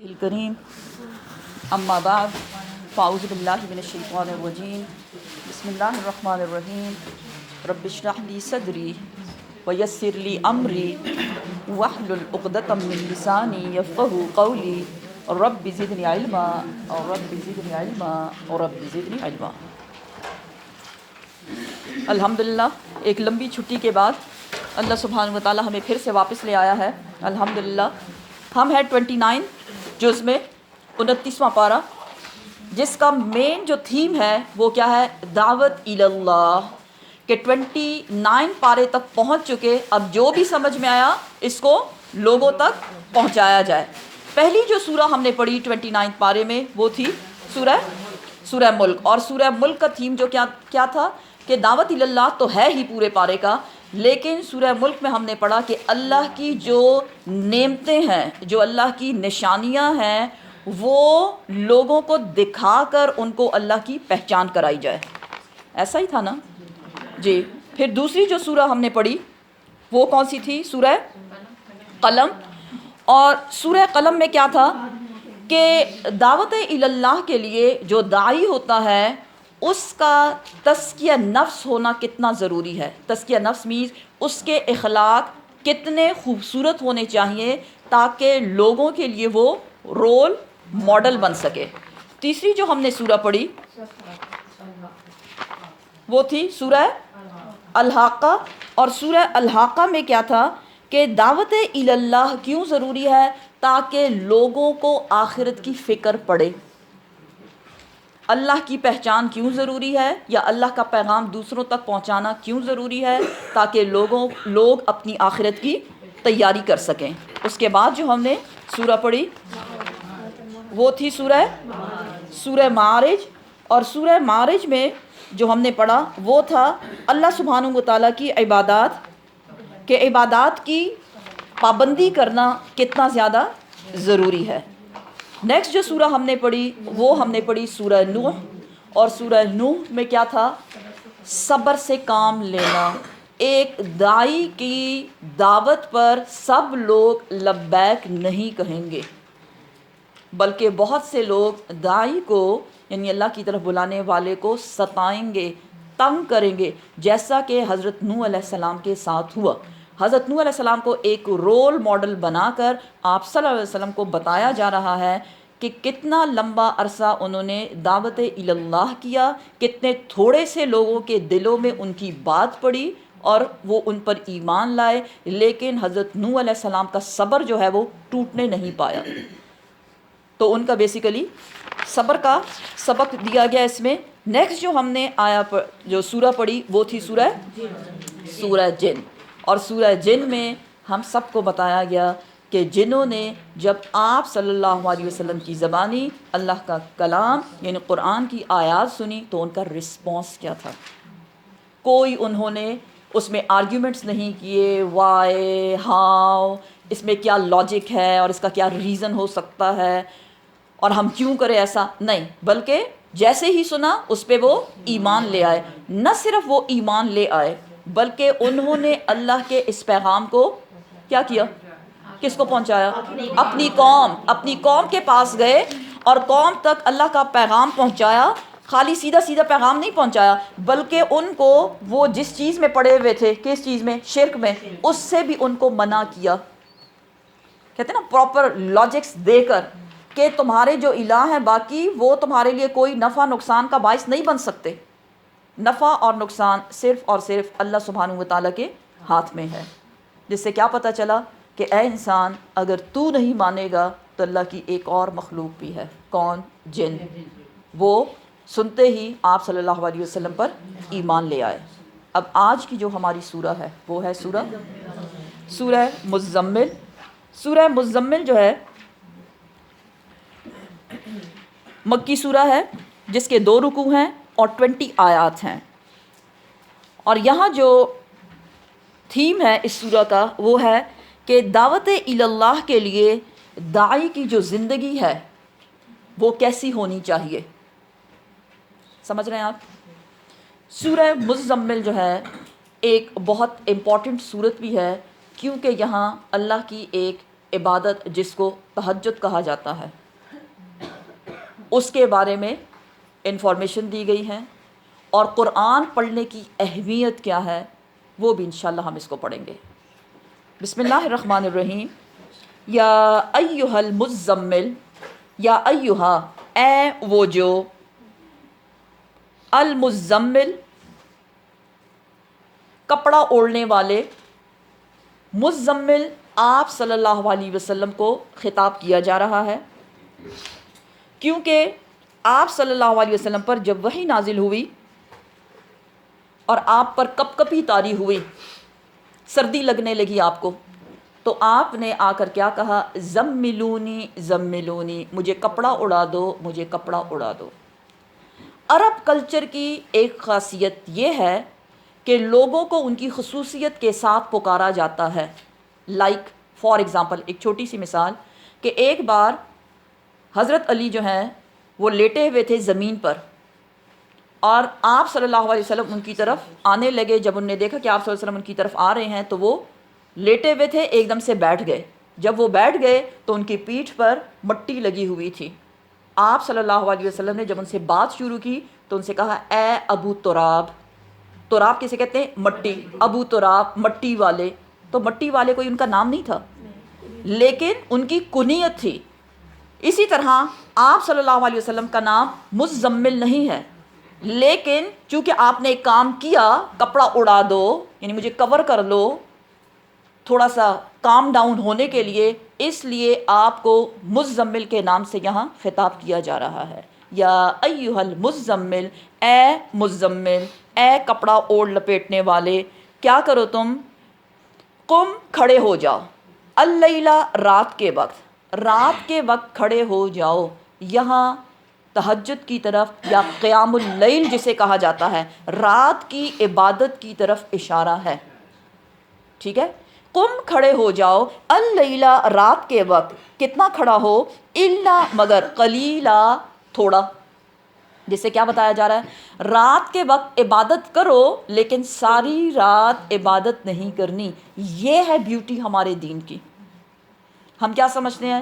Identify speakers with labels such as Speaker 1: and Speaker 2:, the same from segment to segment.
Speaker 1: الکریم اما بعد فاعوذ باللہ من الشیطان الرجیم بسم اللہ الرحمن الرحیم رب اشرح لی صدری ویسر لی امری واحلل عقدۃ من لسانی یفقہوا قولی رب زدنی علما رب زدنی علما رب زدنی علما۔ الحمدللہ ایک لمبی چھٹی کے بعد اللہ سبحانہ وتعالی ہمیں پھر سے واپس لے آیا ہے۔ الحمدللہ ہم ہیں 29 جز میں 29واں پارہ، جس کا مین جو تھیم ہے وہ کیا ہے؟ دعوت اللہ، کہ 29 پارے تک پہنچ چکے، اب جو بھی سمجھ میں آیا اس کو لوگوں تک پہنچایا جائے۔ پہلی جو سورہ ہم نے پڑھی 29 پارے میں وہ تھی سورہ ملک، اور سورہ ملک کا تھیم جو کیا تھا کہ دعوت اللہ تو ہے ہی پورے پارے کا، لیکن سورہ ملک میں ہم نے پڑھا کہ اللہ کی جو نعمتیں ہیں، جو اللہ کی نشانیاں ہیں، وہ لوگوں کو دکھا کر ان کو اللہ کی پہچان کرائی جائے۔ ایسا ہی تھا نا جی۔ پھر دوسری جو سورہ ہم نے پڑھی وہ کون سی تھی؟ سورہ قلم۔ اور سورہ قلم میں کیا تھا کہ دعوت اللہ کے لیے جو داعی ہوتا ہے اس کا تزکیہ نفس ہونا کتنا ضروری ہے۔ تزکیہ نفس مینز اس کے اخلاق کتنے خوبصورت ہونے چاہیے تاکہ لوگوں کے لیے وہ رول ماڈل بن سکے۔ تیسری جو ہم نے سورہ پڑھی وہ تھی سورہ الحاقہ، اور سورہ الحاقہ میں کیا تھا کہ دعوت اللہ کیوں ضروری ہے؟ تاکہ لوگوں کو آخرت کی فکر پڑے۔ اللہ کی پہچان کیوں ضروری ہے، یا اللہ کا پیغام دوسروں تک پہنچانا کیوں ضروری ہے؟ تاکہ لوگ اپنی آخرت کی تیاری کر سکیں۔ اس کے بعد جو ہم نے سورہ پڑھی وہ تھی سورہ معارج، اور سورہ معارج میں جو ہم نے پڑھا وہ تھا اللہ سبحانہ وتعالیٰ کی عبادات، کہ عبادات کی پابندی کرنا کتنا زیادہ ضروری ہے۔ نیکسٹ جو سورہ ہم نے پڑھی وہ ہم نے پڑھی سورہ نوح، اور سورہ نوح میں کیا تھا؟ صبر سے کام لینا۔ ایک داعی کی دعوت پر سب لوگ لبیک نہیں کہیں گے، بلکہ بہت سے لوگ داعی کو یعنی اللہ کی طرف بلانے والے کو ستائیں گے، تنگ کریں گے، جیسا کہ حضرت نوح علیہ السلام کے ساتھ ہوا۔ حضرت نوح علیہ السلام کو ایک رول ماڈل بنا کر آپ صلی اللہ علیہ وسلم کو بتایا جا رہا ہے کہ کتنا لمبا عرصہ انہوں نے دعوت اللہ کیا، کتنے تھوڑے سے لوگوں کے دلوں میں ان کی بات پڑی اور وہ ان پر ایمان لائے، لیکن حضرت نوح علیہ السلام کا صبر جو ہے وہ ٹوٹنے نہیں پایا۔ تو ان کا بیسیکلی صبر کا سبق دیا گیا اس میں۔ نیکسٹ جو ہم نے جو سورہ پڑھی وہ تھی سورہ جن، اور سورہ جن میں ہم سب کو بتایا گیا کہ جنہوں نے جب آپ صلی اللہ علیہ وسلم کی زبانی اللہ کا کلام یعنی قرآن کی آیات سنی تو ان کا رسپانس کیا تھا۔ کوئی انہوں نے اس میں آرگیومنٹس نہیں کیے، وائی ہاؤ، اس میں کیا لاجک ہے اور اس کا کیا ریزن ہو سکتا ہے اور ہم کیوں کریں ایسا، نہیں، بلکہ جیسے ہی سنا اس پہ وہ ایمان لے آئے۔ نہ صرف وہ ایمان لے آئے بلکہ انہوں نے اللہ کے اس پیغام کو کیا کیا؟ کس کو پہنچایا؟ اپنی قوم کے پاس گئے اور قوم تک اللہ کا پیغام پہنچایا۔ خالی سیدھا پیغام نہیں پہنچایا بلکہ ان کو وہ جس چیز میں پڑے ہوئے تھے، کس چیز میں؟ شرک میں، اس سے بھی ان کو منع کیا۔ کہتے ہیں نا پراپر لاجکس دے کر کہ تمہارے جو الہ ہیں باقی وہ تمہارے لیے کوئی نفع نقصان کا باعث نہیں بن سکتے۔ نفع اور نقصان صرف اور صرف اللہ سبحانہ وتعالیٰ کے ہاتھ میں ہے۔ جس سے کیا پتہ چلا کہ اے انسان اگر تو نہیں مانے گا تو اللہ کی ایک اور مخلوق بھی ہے۔ کون؟ جن۔ وہ سنتے ہی آپ صلی اللہ علیہ وسلم پر ایمان لے آئے۔ اب آج کی جو ہماری سورہ ہے وہ ہے سورہ مزمل۔ سورہ مزمل جو ہے مکی سورہ ہے جس کے 2 رکوع ہیں اور 20 آیات ہیں، اور یہاں جو تھیم ہے اس سورہ کا وہ ہے کہ دعوت اللہ کے لیے داعی کی جو زندگی ہے وہ کیسی ہونی چاہیے۔ سمجھ رہے ہیں آپ؟ سورہ مزمل جو ہے ایک بہت امپورٹنٹ سورت بھی ہے، کیونکہ یہاں اللہ کی ایک عبادت جس کو تہجد کہا جاتا ہے اس کے بارے میں انفارمیشن دی گئی ہے، اور قرآن پڑھنے کی اہمیت کیا ہے وہ بھی انشاءاللہ ہم اس کو پڑھیں گے۔ بسم اللہ الرحمن الرحیم۔ یا ایہا المزمل، یا ایہا اے وہ جو، المزمل کپڑا اوڑھنے والے، مزمل آپ صلی اللہ علیہ وسلم کو خطاب کیا جا رہا ہے، کیونکہ آپ صلی اللہ علیہ وسلم پر جب وحی نازل ہوئی اور آپ پر کپ کپی طاری ہوئی، سردی لگنے لگی آپ کو، تو آپ نے آ کر کیا کہا؟ زملونی زملونی، مجھے کپڑا اڑا دو، مجھے کپڑا اڑا دو۔ عرب کلچر کی ایک خاصیت یہ ہے کہ لوگوں کو ان کی خصوصیت کے ساتھ پکارا جاتا ہے۔ لائک فار ایگزامپل، ایک چھوٹی سی مثال، کہ ایک بار حضرت علی جو ہیں وہ لیٹے ہوئے تھے زمین پر، اور آپ صلی اللہ علیہ وسلم ان کی طرف آنے لگے۔ جب انہوں نے دیکھا کہ آپ صلی اللہ علیہ وسلم ان کی طرف آ رہے ہیں تو وہ لیٹے ہوئے تھے، ایک دم سے بیٹھ گئے۔ جب وہ بیٹھ گئے تو ان کی پیٹھ پر مٹی لگی ہوئی تھی۔ آپ صلی اللہ علیہ وسلم نے جب ان سے بات شروع کی تو ان سے کہا اے ابو تراب۔ تراب کسے کہتے ہیں؟ مٹی۔ ابو تراب، مٹی والے۔ تو مٹی والے کوئی ان کا نام نہیں تھا، لیکن ان کی کنیت تھی۔ اسی طرح آپ صلی اللہ علیہ وسلم کا نام مزمل نہیں ہے، لیکن چونکہ آپ نے ایک کام کیا، کپڑا اڑا دو، یعنی مجھے کور کر لو تھوڑا سا کام ڈاؤن ہونے کے لیے، اس لیے آپ کو مزمل کے نام سے یہاں خطاب کیا جا رہا ہے۔ یا ایہا المزمل، اے مزمل، اے کپڑا اوڑھ لپیٹنے والے، کیا کرو تم؟ قم، کھڑے ہو جاؤ، اللیلہ، رات کے وقت، رات کے وقت کھڑے ہو جاؤ۔ یہاں تہجد کی طرف یا قیام اللیل جسے کہا جاتا ہے، رات کی عبادت کی طرف اشارہ ہے، ٹھیک ہے؟ قم، کھڑے ہو جاؤ، اللیلہ، رات کے وقت، کتنا کھڑا ہو؟ الا، مگر، قلیلا، تھوڑا۔ جسے کیا بتایا جا رہا ہے؟ رات کے وقت عبادت کرو لیکن ساری رات عبادت نہیں کرنی۔ یہ ہے بیوٹی ہمارے دین کی۔ ہم کیا سمجھتے ہیں؟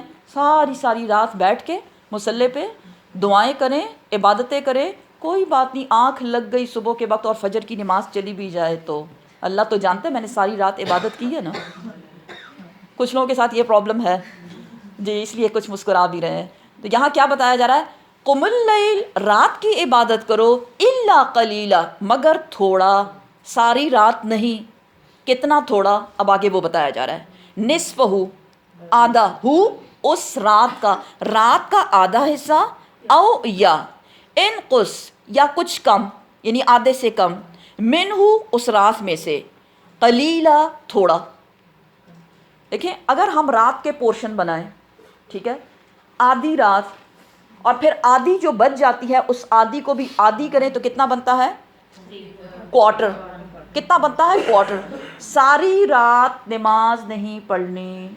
Speaker 1: ساری رات بیٹھ کے مصلی پہ دعائیں کریں، عبادتیں کریں، کوئی بات نہیں، آنکھ لگ گئی صبح کے وقت اور فجر کی نماز چلی بھی جائے تو اللہ تو جانتے ہیں میں نے ساری رات عبادت کی ہے نا۔ کچھ لوگوں کے ساتھ یہ پرابلم ہے جی، اس لیے کچھ مسکرا بھی رہے ہیں۔ تو یہاں کیا بتایا جا رہا ہے؟ قم اللیل، رات کی عبادت کرو، الا قلیلا، مگر تھوڑا، ساری رات نہیں۔ کتنا تھوڑا؟ اب آگے وہ بتایا جا رہا ہے۔ نصف ہو، آدھا، ہو اس رات کا آدھا حصہ، او یا انقص، یا کچھ کم، یعنی آدھے سے کم، من ہو اس رات میں سے، قلیلا، تھوڑا۔ دیکھیں اگر ہم رات کے پورشن بنائیں، ٹھیک ہے، آدھی رات، اور پھر آدھی جو بچ جاتی ہے اس آدھی کو بھی آدھی کریں تو کتنا بنتا ہے؟ کوارٹر۔ کتنا بنتا ہے؟ کوارٹر۔ ساری رات نماز نہیں پڑھنی۔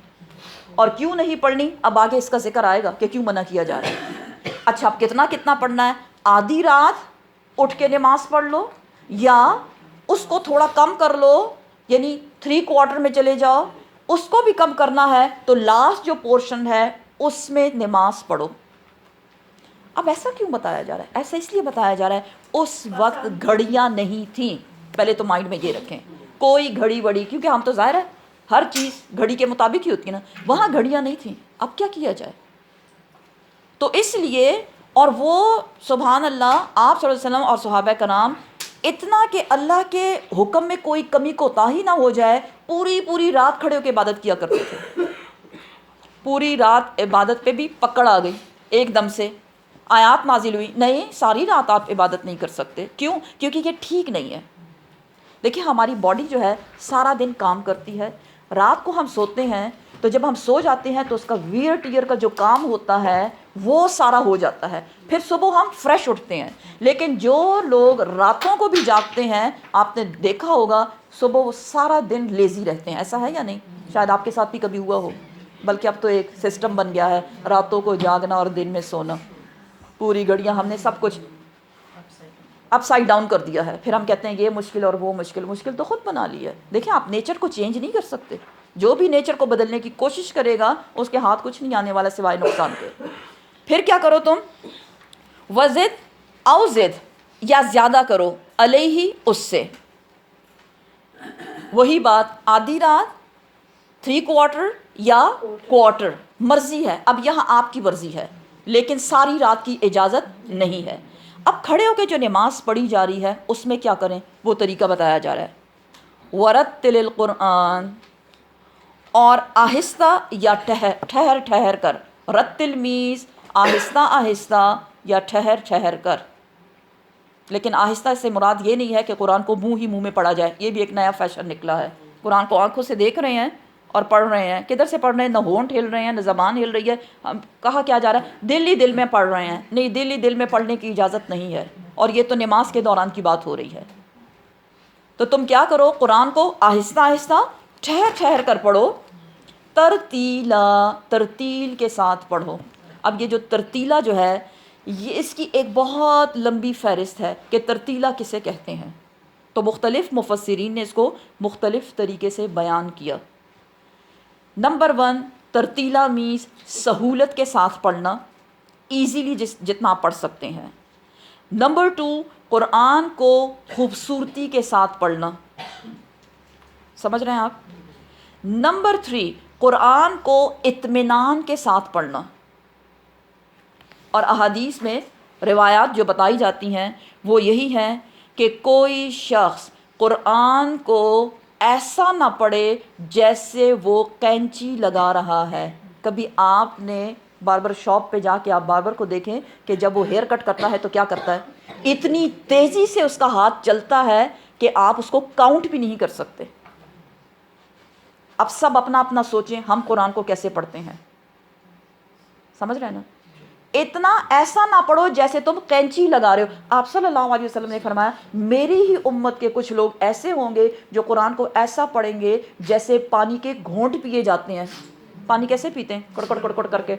Speaker 1: اور کیوں نہیں پڑھنی؟ اب آگے اس کا ذکر آئے گا کہ کیوں منع کیا جا رہا ہے۔ اچھا، اب کتنا پڑھنا ہے؟ آدھی رات اٹھ کے نماز پڑھ لو، یا اس کو تھوڑا کم کر لو، یعنی 3/4 میں چلے جاؤ۔ اس کو بھی کم کرنا ہے تو لاسٹ جو پورشن ہے اس میں نماز پڑھو۔ اب ایسا کیوں بتایا جا رہا ہے؟ ایسا اس لیے بتایا جا رہا ہے اس وقت گھڑیاں نہیں تھیں۔ پہلے تو مائنڈ میں یہ رکھیں، کوئی گھڑی وڑی، کیونکہ ہم تو ظاہر ہے ہر چیز گھڑی کے مطابق ہی ہوتی ہے نا، وہاں گھڑیاں نہیں تھیں۔ اب کیا کیا جائے؟ تو اس لیے، اور وہ سبحان اللہ، آپ صلی اللہ علیہ وسلم اور صحابہ کرام اتنا کہ اللہ کے حکم میں کوئی کمی کوتاہی نہ ہو جائے، پوری رات کھڑے ہو کے عبادت کیا کرتے تھے۔ پوری رات عبادت پہ بھی پکڑ آ گئی، ایک دم سے آیات نازل ہوئی، نہیں ساری رات آپ عبادت نہیں کر سکتے۔ کیوں؟ کیونکہ یہ ٹھیک نہیں ہے۔ دیکھیں ہماری باڈی جو ہے سارا دن کام کرتی ہے، رات کو ہم سوتے ہیں تو جب ہم سو جاتے ہیں تو اس کا ویئر ٹیئر کا جو کام ہوتا ہے وہ سارا ہو جاتا ہے، پھر صبح ہم فریش اٹھتے ہیں۔ لیکن جو لوگ راتوں کو بھی جاگتے ہیں، آپ نے دیکھا ہوگا صبح وہ سارا دن لیزی رہتے ہیں۔ ایسا ہے یا نہیں؟ شاید آپ کے ساتھ بھی کبھی ہوا ہو، بلکہ اب تو ایک سسٹم بن گیا ہے راتوں کو جاگنا اور دن میں سونا۔ پوری گھڑیاں ہم نے سب کچھ اپ سائڈ ڈاؤن کر دیا ہے، پھر ہم کہتے ہیں یہ مشکل اور وہ مشکل تو خود بنا لی ہے۔ دیکھیں آپ نیچر کو چینج نہیں کر سکتے، جو بھی نیچر کو بدلنے کی کوشش کرے گا اس کے ہاتھ کچھ نہیں آنے والا سوائے نقصان کے. پھر کیا کرو تم؟ وزد او زد، یا زیادہ کرو، علیہ اس سے. وہی بات آدھی رات، 3/4 یا کوارٹر، مرضی ہے. اب یہاں آپ کی مرضی ہے لیکن ساری رات کی اجازت نہیں ہے. اب کھڑے ہو کے جو نماز پڑھی جا رہی ہے اس میں کیا کریں وہ طریقہ بتایا جا رہا ہے. ورتل القرآن، اور آہستہ یا ٹھہر ٹھہر کر. رتل میز آہستہ آہستہ یا ٹھہر ٹھہر کر. لیکن آہستہ سے مراد یہ نہیں ہے کہ قرآن کو منہ ہی منہ میں پڑھا جائے، یہ بھی ایک نیا فیشن نکلا ہے. قرآن کو آنکھوں سے دیکھ رہے ہیں اور پڑھ رہے ہیں. کدھر سے پڑھ رہے ہیں؟ نہ ہونٹ ہل رہے ہیں نہ زبان ہل رہی ہے. کہا کیا جا رہا ہے؟ دل ہی دل میں پڑھ رہے ہیں. نہیں، دل ہی دل میں پڑھنے کی اجازت نہیں ہے، اور یہ تو نماز کے دوران کی بات ہو رہی ہے. تو تم کیا کرو؟ قرآن کو آہستہ آہستہ ٹھہر ٹھہر کر پڑھو، ترتیلا، ترتیل کے ساتھ پڑھو. اب یہ جو ترتیلا جو ہے یہ اس کی ایک بہت لمبی فہرست ہے کہ ترتیلا کسے کہتے ہیں. تو مختلف مفسرین نے اس کو مختلف طریقے سے بیان کیا. نمبر 1، ترتیلا میز سہولت کے ساتھ پڑھنا، ایزیلی جتنا آپ پڑھ سکتے ہیں. نمبر 2، قرآن کو خوبصورتی کے ساتھ پڑھنا. سمجھ رہے ہیں آپ؟ نمبر 3، قرآن کو اطمینان کے ساتھ پڑھنا. اور احادیث میں روایات جو بتائی جاتی ہیں وہ یہی ہیں کہ کوئی شخص قرآن کو ایسا نہ پڑھے جیسے وہ کینچی لگا رہا ہے. کبھی آپ نے باربر شاپ پہ جا کے آپ باربر کو دیکھیں کہ جب وہ ہیئر کٹ کرتا ہے تو کیا کرتا ہے؟ اتنی تیزی سے اس کا ہاتھ چلتا ہے کہ آپ اس کو کاؤنٹ بھی نہیں کر سکتے. اب سب اپنا اپنا سوچیں ہم قرآن کو کیسے پڑھتے ہیں. سمجھ رہے ہیں نا؟ اتنا ایسا نہ پڑھو جیسے تم کینچی لگا رہے ہو. آپ صلی اللہ علیہ وسلم نے فرمایا میری ہی امت کے کچھ لوگ ایسے ہوں گے جو قرآن کو ایسا پڑھیں گے جیسے پانی کے گھونٹ پیے جاتے ہیں. پانی کیسے پیتے ہیں؟ کڑکڑ کڑکڑ کر کے.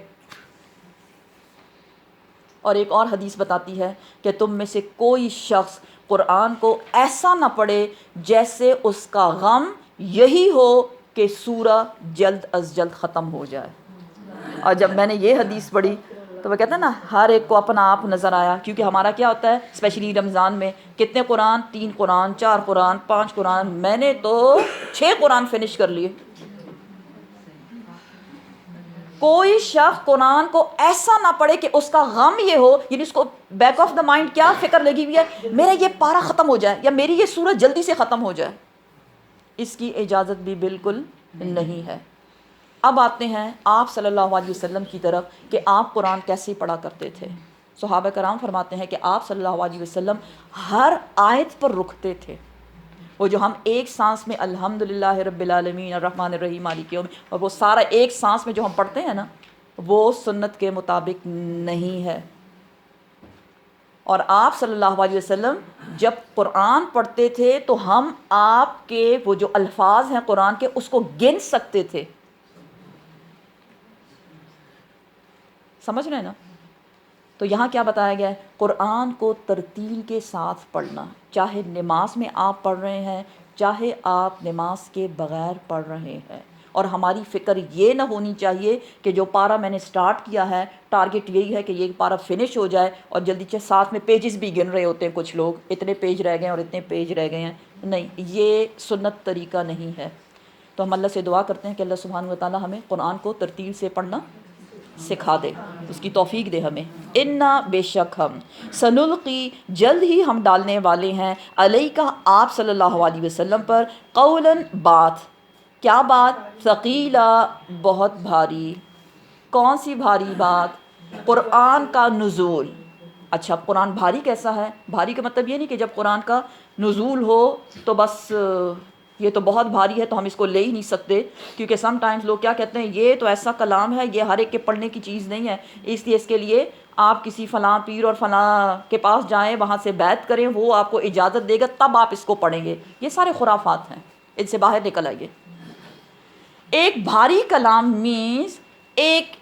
Speaker 1: اور ایک اور حدیث بتاتی ہے کہ تم میں سے کوئی شخص قرآن کو ایسا نہ پڑھے جیسے اس کا غم یہی ہو کہ سورہ جلد از جلد ختم ہو جائے. اور جب میں نے یہ حدیث پڑھی تو وہ کہتے ہیں نا ہر ایک کو اپنا آپ نظر آیا. کیونکہ ہمارا کیا ہوتا ہے اسپیشلی رمضان میں، کتنے قرآن؟ 3 قرآن، 4 قرآن، 5 قرآن. میں نے تو 6 قرآن فنش کر لیے. کوئی شخص قرآن کو ایسا نہ پڑھے کہ اس کا غم یہ ہو، یعنی اس کو بیک آف دا مائنڈ کیا فکر لگی ہوئی ہے؟ میرا یہ پارہ ختم ہو جائے یا میری یہ سورت جلدی سے ختم ہو جائے. اس کی اجازت بھی بالکل نہیں ہے. اب آتے ہیں آپ صلی اللہ علیہ وسلم کی طرف کہ آپ قرآن کیسے پڑھا کرتے تھے. صحابہ کرام فرماتے ہیں کہ آپ صلی اللہ علیہ وسلم ہر آیت پر رکتے تھے. وہ جو ہم ایک سانس میں الحمدللہ رب العالمین الرحمن الرحیم مالک یوم، اور وہ سارا ایک سانس میں جو ہم پڑھتے ہیں نا وہ سنت کے مطابق نہیں ہے. اور آپ صلی اللہ علیہ وسلم جب قرآن پڑھتے تھے تو ہم آپ کے وہ جو الفاظ ہیں قرآن کے اس کو گن سکتے تھے. سمجھ رہے ہیں نا؟ تو یہاں کیا بتایا گیا ہے؟ قرآن کو ترتیل کے ساتھ پڑھنا، چاہے نماز میں آپ پڑھ رہے ہیں چاہے آپ نماز کے بغیر پڑھ رہے ہیں. اور ہماری فکر یہ نہ ہونی چاہیے کہ جو پارہ میں نے سٹارٹ کیا ہے ٹارگٹ یہی ہے کہ یہ پارہ فنش ہو جائے، اور جلدی ساتھ میں پیجز بھی گن رہے ہوتے ہیں کچھ لوگ، اتنے پیج رہ گئے ہیں اور اتنے پیج رہ گئے ہیں. نہیں، یہ سنت طریقہ نہیں ہے. تو ہم اللہ سے دعا کرتے ہیں کہ اللہ سبحانہ و تعالی ہمیں قرآن کو ترتیل سے پڑھنا سکھا دے، اس کی توفیق دے ہمیں. انا بے شک ہم سنلقی جلد ہی ہم ڈالنے والے ہیں علیکہ آپ صلی اللہ علیہ وسلم پر قولاً بات. کیا بات؟ ثقیلا، بہت بھاری. کون سی بھاری بات؟ قرآن کا نزول. اچھا قرآن بھاری کیسا ہے؟ بھاری کا مطلب یہ نہیں کہ جب قرآن کا نزول ہو تو بس یہ تو بہت بھاری ہے تو ہم اس کو لے ہی نہیں سکتے. کیونکہ سم ٹائمز لوگ کیا کہتے ہیں یہ تو ایسا کلام ہے، یہ ہر ایک کے پڑھنے کی چیز نہیں ہے، اس لیے اس کے لیے آپ کسی فلاں پیر اور فلاں کے پاس جائیں، وہاں سے بیعت کریں، وہ آپ کو اجازت دے گا تب آپ اس کو پڑھیں گے. یہ سارے خرافات ہیں، ان سے باہر نکل آئیے. ایک بھاری کلام مینز ایک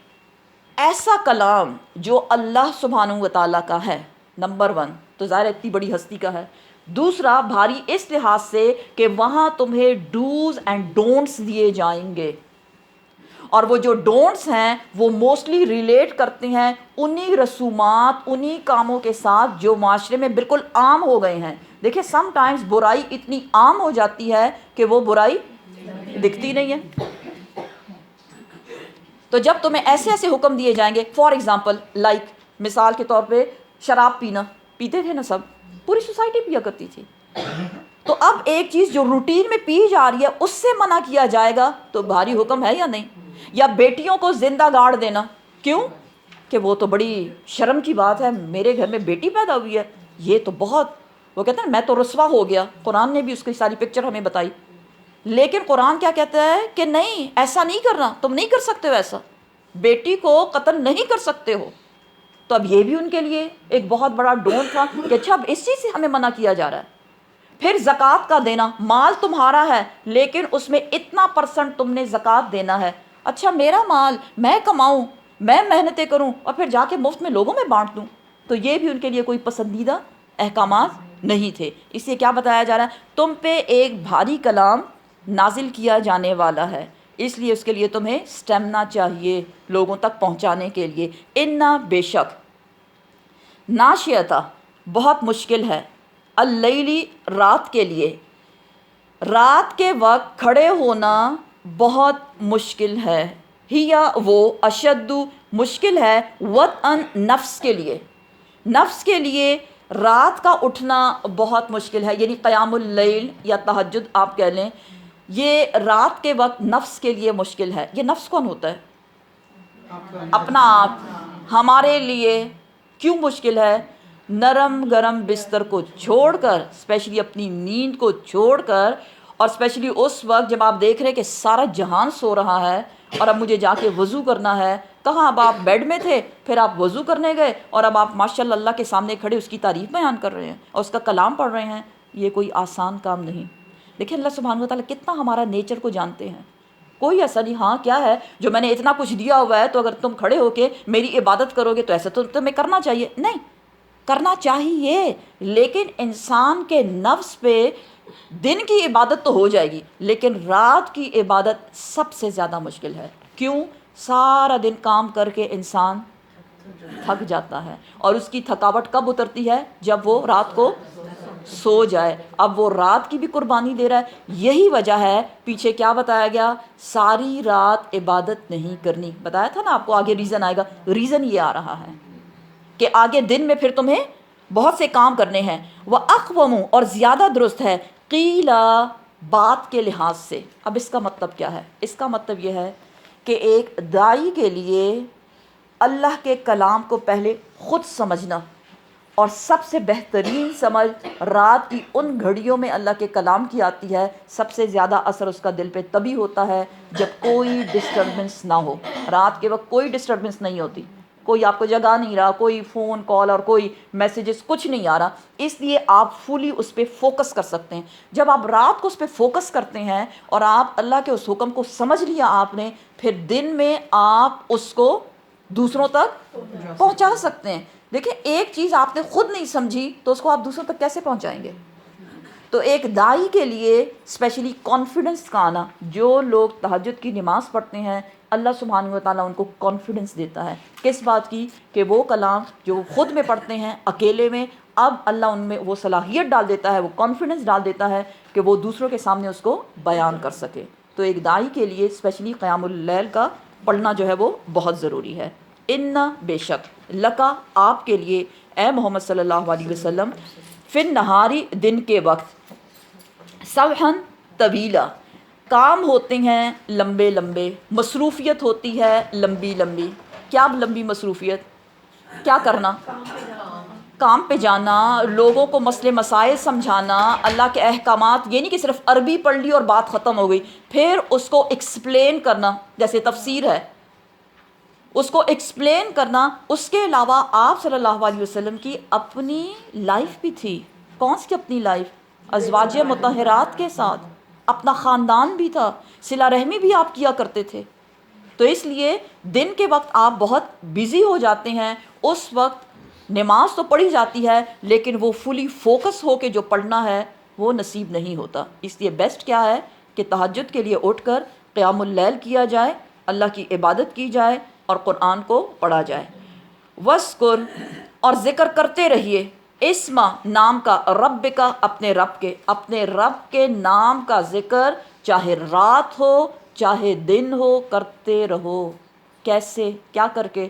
Speaker 1: ایسا کلام جو اللہ سبحانہ و تعالیٰ کا ہے. نمبر 1 تو ظاہر اتنی بڑی ہستی کا ہے. دوسرا بھاری اس لحاظ سے کہ وہاں تمہیں ڈوز اینڈ ڈونٹس دیے جائیں گے، اور وہ جو ڈونٹس ہیں وہ موسٹلی ریلیٹ کرتے ہیں انہی رسومات، انہی کاموں کے ساتھ جو معاشرے میں بالکل عام ہو گئے ہیں۔ دیکھیں سم ٹائمز برائی اتنی عام ہو جاتی ہے کہ وہ برائی دکھتی نہیں ہے۔ تو جب تمہیں ایسے ایسے حکم دیے جائیں گے، فار ایگزامپل لائک مثال کے طور پہ شراب پینا، پیتے تھے نا سب، پوری سوسائٹی پیا کرتی تھی، تو اب ایک چیز جو روٹین میں پی جا رہی ہے اس سے منع کیا جائے گا تو بھاری حکم ہے یا نہیں؟ یا بیٹیوں کو زندہ گاڑ دینا، کیوں کہ وہ تو بڑی شرم کی بات ہے، میرے گھر میں بیٹی پیدا ہوئی ہے، یہ تو بہت، وہ کہتے ہیں میں تو رسوا ہو گیا، قرآن نے بھی اس کی ساری پکچر ہمیں بتائی۔ لیکن قرآن کیا کہتا ہے کہ نہیں، ایسا نہیں کرنا، تم نہیں کر سکتے ہو ایسا، بیٹی کو قتل نہیں کر سکتے ہو۔ تو اب یہ بھی ان کے لیے ایک بہت بڑا ڈونٹ تھا کہ اچھا اب اس چیز سے ہمیں منع کیا جا رہا ہے۔ پھر زکوٰۃ کا دینا، مال تمہارا ہے لیکن اس میں اتنا پرسنٹ تم نے زکوٰۃ دینا ہے۔ اچھا میرا مال، میں کماؤں، میں محنتیں کروں اور پھر جا کے مفت میں لوگوں میں بانٹ دوں، تو یہ بھی ان کے لیے کوئی پسندیدہ احکامات نہیں تھے۔ اس لیے کیا بتایا جا رہا ہے، تم پہ ایک بھاری کلام نازل کیا جانے والا ہے، اس لیے اس کے لیے تمہیں سٹیمنا چاہیے لوگوں تک پہنچانے کے لیے۔ انا بے شک، ناشیتا بہت مشکل ہے، اللیلی رات کے لیے، رات کے وقت کھڑے ہونا بہت مشکل ہے، ہیا وہ اشد مشکل ہے، وطئن نفس کے لیے، نفس کے لیے رات کا اٹھنا بہت مشکل ہے، یعنی قیام اللیل یا تہجد آپ کہہ لیں، یہ رات کے وقت نفس کے لیے مشکل ہے۔ یہ نفس کون ہوتا ہے؟ اپنا آپ۔ ہمارے لیے کیوں مشکل ہے؟ نرم گرم بستر کو چھوڑ کر، اسپیشلی اپنی نیند کو چھوڑ کر، اور اسپیشلی اس وقت جب آپ دیکھ رہے ہیں کہ سارا جہان سو رہا ہے اور اب مجھے جا کے وضو کرنا ہے، کہاں اب آپ بیڈ میں تھے، پھر آپ وضو کرنے گئے اور اب آپ ماشاء اللہ اللہ کے سامنے کھڑے اس کی تعریف بیان کر رہے ہیں اور اس کا کلام پڑھ رہے ہیں، یہ کوئی آسان کام نہیں۔ دیکھیں اللہ سبحانہ و تعالیٰ کتنا ہمارا نیچر کو جانتے ہیں، کوئی ایسا نہیں ہاں کیا ہے جو میں نے اتنا کچھ دیا ہوا ہے تو اگر تم کھڑے ہو کے میری عبادت کرو گے تو ایسا تو تمہیں کرنا چاہیے، نہیں کرنا چاہیے، لیکن انسان کے نفس پہ دن کی عبادت تو ہو جائے گی لیکن رات کی عبادت سب سے زیادہ مشکل ہے۔ کیوں؟ سارا دن کام کر کے انسان تھک جاتا ہے اور اس کی تھکاوٹ کب اترتی ہے؟ جب وہ رات کو سو جائے۔ اب وہ رات کی بھی قربانی دے رہا ہے، یہی وجہ ہے پیچھے کیا بتایا گیا، ساری رات عبادت نہیں کرنی، بتایا تھا نا آپ کو، آگے ریزن آئے گا، ریزن یہ آ رہا ہے کہ آگے دن میں پھر تمہیں بہت سے کام کرنے ہیں۔ وَأَقْوَمُ اور زیادہ درست ہے، قیلا بات کے لحاظ سے۔ اب اس کا مطلب کیا ہے؟ اس کا مطلب یہ ہے کہ ایک داعی کے لیے اللہ کے کلام کو پہلے خود سمجھنا، اور سب سے بہترین سمجھ رات کی ان گھڑیوں میں اللہ کے کلام کی آتی ہے، سب سے زیادہ اثر اس کا دل پہ تبھی ہوتا ہے جب کوئی ڈسٹربنس نہ ہو۔ رات کے وقت کوئی ڈسٹربنس نہیں ہوتی، کوئی آپ کو جگا نہیں رہا، کوئی فون کال اور کوئی میسیجز کچھ نہیں آ رہا، اس لیے آپ فلی اس پہ فوکس کر سکتے ہیں۔ جب آپ رات کو اس پہ فوکس کرتے ہیں اور آپ اللہ کے اس حکم کو سمجھ لیا آپ نے، پھر دن میں آپ اس کو دوسروں تک پہنچا سکتے ہیں۔ دیکھیں ایک چیز آپ نے خود نہیں سمجھی تو اس کو آپ دوسروں تک کیسے پہنچائیں گے؟ تو ایک داعی کے لیے اسپیشلی کانفیڈنس کا آنا، جو لوگ تہجد کی نماز پڑھتے ہیں اللہ سبحانہ و تعالیٰ ان کو کانفیڈنس دیتا ہے، کس بات کی؟ کہ وہ کلام جو خود میں پڑھتے ہیں اکیلے میں، اب اللہ ان میں وہ صلاحیت ڈال دیتا ہے، وہ کانفیڈنس ڈال دیتا ہے کہ وہ دوسروں کے سامنے اس کو بیان کر سکے۔ تو ایک داعی کے لیے اسپیشلی قیام اللیل کا پڑھنا جو ہے وہ بہت ضروری ہے۔ ان بے شک، لکا آپ کے لیے اے محمد صلی اللہ علیہ وسلم، فی النہاری دن کے وقت، سبحن طویلا کام ہوتے ہیں لمبے لمبے، مصروفیت ہوتی ہے لمبی لمبی۔ کیا لمبی مصروفیت؟ کیا کرنا؟ کام پہ جانا، لوگوں کو مسئلے مسائل سمجھانا، اللہ کے احکامات، یہ نہیں کہ صرف عربی پڑھ لی اور بات ختم ہو گئی، پھر اس کو ایکسپلین کرنا، جیسے تفسیر ہے اس کو ایکسپلین کرنا۔ اس کے علاوہ آپ صلی اللہ علیہ وسلم کی اپنی لائف بھی تھی۔ کون سی اپنی لائف؟ ازواج مطہرات کے ساتھ، اپنا خاندان بھی تھا، صلہ رحمی بھی آپ کیا کرتے تھے، تو اس لیے دن کے وقت آپ بہت بیزی ہو جاتے ہیں، اس وقت نماز تو پڑھی جاتی ہے لیکن وہ فلی فوکس ہو کے جو پڑھنا ہے وہ نصیب نہیں ہوتا. اس لیے بیسٹ کیا ہے کہ تہجد کے لیے اٹھ کر قیام اللیل کیا جائے, اللہ کی عبادت کی جائے اور قرآن کو پڑھا جائے. وذکر, اور ذکر کرتے رہیے, اسما, نام کا, رب کا, اپنے رب کے نام کا ذکر چاہے رات ہو چاہے دن ہو کرتے رہو. کیسے, کیا کر کے؟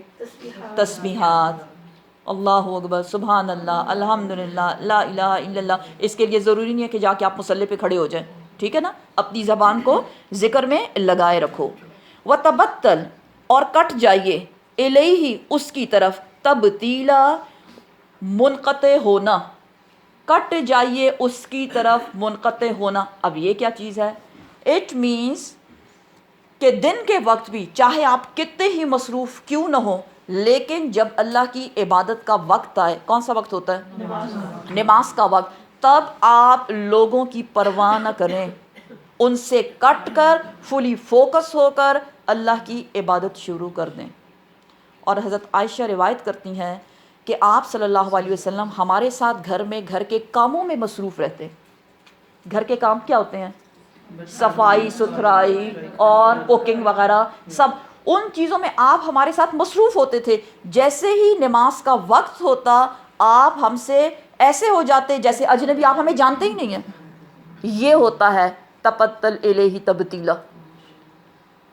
Speaker 1: تسبیحات, اللہ اکبر, سبحان اللہ, الحمدللہ, لا الہ الا اللہ. اس کے لیے ضروری نہیں ہے کہ جا کے آپ مصلی پہ کھڑے ہو جائیں, ٹھیک ہے نا, اپنی زبان کو ذکر میں لگائے رکھو. وتبتل, اور کٹ جائیے, الیہ, اس کی طرف, تبتیلا, منقطع ہونا, کٹ جائیے اس کی طرف منقطع ہونا. اب یہ کیا چیز ہے؟ اٹ مینس کہ دن کے وقت بھی چاہے آپ کتنے ہی مصروف کیوں نہ ہو, لیکن جب اللہ کی عبادت کا وقت آئے, کون سا وقت ہوتا ہے؟ نماز کا وقت, تب آپ لوگوں کی پرواہ نہ کریں, ان سے کٹ کر فلی فوکس ہو کر اللہ کی عبادت شروع کر دیں. اور حضرت عائشہ روایت کرتی ہیں کہ آپ صلی اللہ علیہ وسلم ہمارے ساتھ گھر میں گھر کے کاموں میں مصروف رہتے. گھر کے کام کیا ہوتے ہیں؟ صفائی ستھرائی اور کوکنگ وغیرہ, سب ان چیزوں میں آپ ہمارے ساتھ مصروف ہوتے تھے. جیسے ہی نماز کا وقت ہوتا آپ ہم سے ایسے ہو جاتے جیسے اجنبی, آپ ہمیں جانتے ہی نہیں ہیں. یہ ہوتا ہے تبتل الیہ تبتیلا,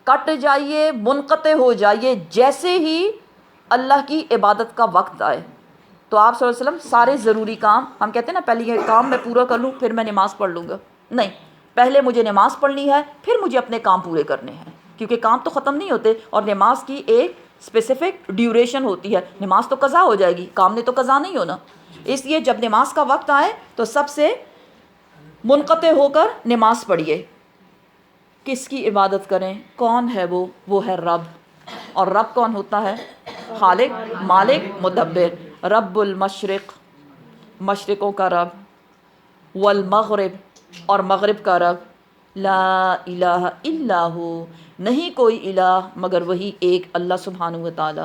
Speaker 1: کٹ جائیے, منقطع ہو جائیے جیسے ہی اللہ کی عبادت کا وقت آئے. تو آپ صلی اللہ علیہ وسلم سارے ضروری کام, ہم کہتے ہیں نا پہلے یہ کام میں پورا کر لوں پھر میں نماز پڑھ لوں گا, نہیں, پہلے مجھے نماز پڑھنی ہے پھر مجھے اپنے کام پورے کرنے ہیں, کیونکہ کام تو ختم نہیں ہوتے اور نماز کی ایک اسپیسیفک ڈیوریشن ہوتی ہے. نماز تو قضا ہو جائے گی, کام نے تو قضا نہیں ہونا. اس لیے جب نماز کا وقت آئے تو سب سے منقطع ہو کر نماز پڑھیے. کس کی عبادت کریں؟ کون ہے وہ ہے رب. اور رب کون ہوتا ہے؟ خالق, مالک, مدبر. رب المشرق, مشرقوں کا رب, والمغرب, اور مغرب کا رب. لا الہ الا ہو, نہیں کوئی الہ مگر وہی ایک اللہ سبحانہ و تعالی.